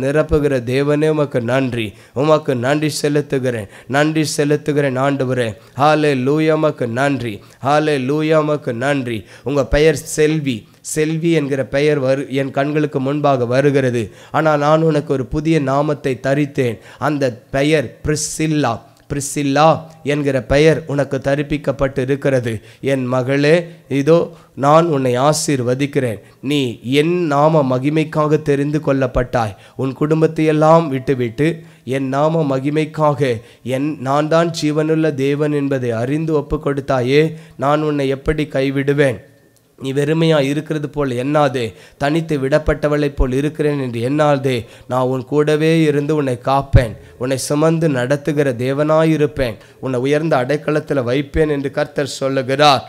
நிரப்புகிற தேவனே உமக்கு நன்றி. உமக்கு நன்றி செலுத்துகிறேன், நன்றி செலுத்துகிறேன் ஆண்டவரே. ஹல்லேலூயா, உமக்கு நன்றி. ஹல்லேலூயா, உமக்கு நன்றி. உங்கள் பெயர் செல்வி, செல்வி என்கிற பெயர் என் கண்களுக்கு முன்பாக வருகிறது. ஆனால் நான் உனக்கு ஒரு புதிய நாமத்தை தரித்தேன். அந்த பெயர் பிரிசில்லா. பிரிசில்லா என்கிற பெயர் உனக்கு தரிப்பிக்கப்பட்டு இருக்கிறது. என் மகளே, இதோ நான் உன்னை ஆசீர்வதிக்கிறேன். நீ என் நாம மகிமைக்காக தெரிந்து கொள்ளப்பட்டாய். உன் குடும்பத்தையெல்லாம் விட்டுவிட்டு என் நாம மகிமைக்காக நான் தான் ஜீவனுள்ள தேவன் என்பதை அறிந்து ஒப்பு கொடுத்தாயே. நான் உன்னை எப்படி கைவிடுவேன்? நீ வெறுமையா இருக்கிறது போல் எண்ணாதே, தனித்து விடப்பட்டவளைப் போல் இருக்கிறேன் என்று எண்ணாதே. நான் உன் கூடவே இருந்து உன்னை காப்பேன், உன்னை சுமந்து நடத்துகிற தேவனாயிருப்பேன், உன்னை உயர்ந்த அடைக்கலத்தில் வைப்பேன் என்று கர்த்தர் சொல்லுகிறார்.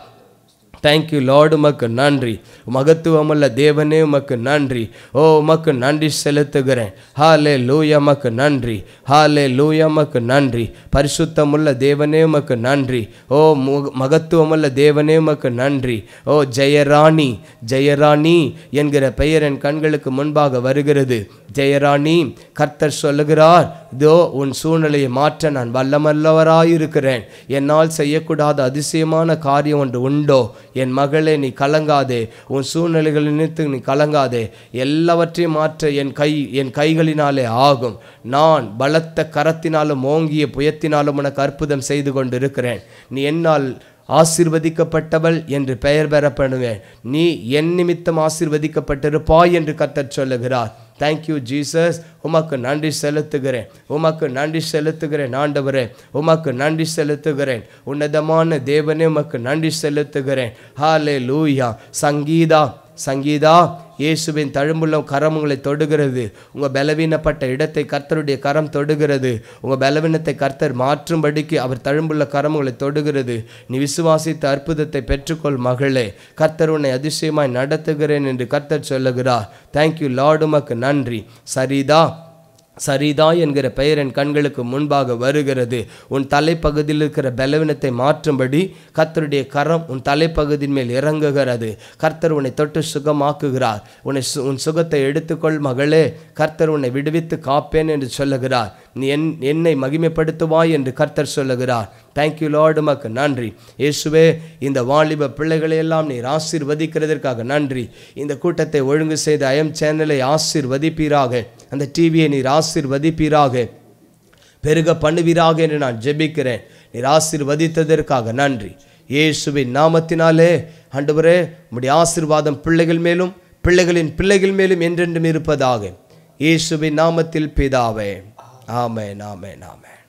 தேங்க்யூ லார்டு, உமக்கு நன்றி. மகத்துவமுள்ள தேவனே உமக்கு நன்றி. ஓ உமக்கு நன்றி செலுத்துகிறேன். ஹாலே லூயா, உமக்கு நன்றி. ஹாலே லூயா, உமக்கு நன்றி. பரிசுத்தமுள்ள தேவனே உமக்கு நன்றி. ஓ மகத்துவமுள்ள தேவனே உமக்கு நன்றி. ஓ ஜெயராணி, ஜெயராணி என்கிற பெயர் என் கண்களுக்கு முன்பாக வருகிறது. ஜெயராணி, கர்த்தர் சொல்லுகிறார், இதோ உன் சூழ்நிலையை மாற்ற நான் வல்லமல்லவராயிருக்கிறேன். என்னால் செய்யக்கூடாத அதிசயமான காரியம் ஒன்று உண்டோ? என் மகளே, நீ கலங்காதே, உன் சூழ்நிலைகள் நினைத்து நீ கலங்காதே. எல்லாவற்றையும் மாற்ற என் கைகளினாலே ஆகும். நான் பலத்த கரத்தினாலும் ஓங்கிய புயத்தினாலும் உனக்கு அற்புதம் செய்து கொண்டிருக்கிறேன். நீ என்னால் ஆசீர்வதிக்கப்பட்டவள் என்று பெயர் பெறப்படுவேன். நீ என் நிமித்தம் ஆசீர்வதிக்கப்பட்டிருப்பாய் என்று கர்த்தர் சொல்லுகிறார். தேங்க்யூ ஜீசஸ், உமக்கு நன்றி செலுத்துகிறேன். உமக்கு நன்றி செலுத்துகிறேன் ஆண்டவரே, உமக்கு நன்றி செலுத்துகிறேன். உன்னதமான தேவனே, உமக்கு நன்றி செலுத்துகிறேன். ஹாலே லூயா. சங்கீதா, இயேசுவின் தழும்புள்ள கரம் உங்களை தொடுகிறது. உங்கள் பலவீனப்பட்ட இடத்தை கர்த்தருடைய கரம் தொடுகிறது. உங்கள் பலவீனத்தை கர்த்தர் மாற்றும்படிக்கு அவர் தழும்புள்ள கரம் உங்களை தொடுகிறது. நீ விசுவாசித்த அற்புதத்தை பெற்றுக்கொள் மகளே. கர்த்தர் உன்னை அதிசயமாய் நடத்துகிறேன் என்று கர்த்தர் சொல்லுகிறார். தேங்க்யூ லார்டு, உமக்கு நன்றி. சரிதா என்கிற பெயர் என் கண்களுக்கு முன்பாக வருகிறது. உன் தலைப்பகுதியில் இருக்கிற பலவீனத்தை மாற்றும்படி கர்த்தருடைய கரம் உன் தலைப்பகுதியின் மேல் இறங்குகிறது. கர்த்தர் உன்னை தொட்டு சுகமாக்குகிறார். உன் சுகத்தை எடுத்துக்கொள் மகளே, கர்த்தர் உன்னை விடுவித்து காப்பேன் என்று சொல்லுகிறார். நீ என்னை மகிமைப்படுத்துவாய் என்று கர்த்தர் சொல்லுகிறார். தேங்க்யூ லார்டு, உமக்கு நன்றி. இயேசுவே, இந்த வாலிப பிள்ளைகளை எல்லாம் நீர் ஆசீர்வதிக்கிறதற்காக நன்றி. இந்த கூட்டத்தை ஒழுங்கு செய்த ஐஎம் சேனலை ஆசீர்வதிப்பீராக. அந்த டிவியை நீர் ஆசீர்வதிப்பீராக, பெருக பண்ணுவீராக என்று நான் ஜெபிக்கிறேன். நீர் ஆசீர்வதித்ததற்காக நன்றி. இயேசுவின் நாமத்தினாலே ஆண்டவரே, உம்முடைய ஆசீர்வாதம் பிள்ளைகள் மேலும் பிள்ளைகளின் பிள்ளைகள் மேலும் என்றென்றும் இருப்பதாக. இயேசுவின் நாமத்தில் பிதாவே, ஆமென், ஆமென், ஆமென்.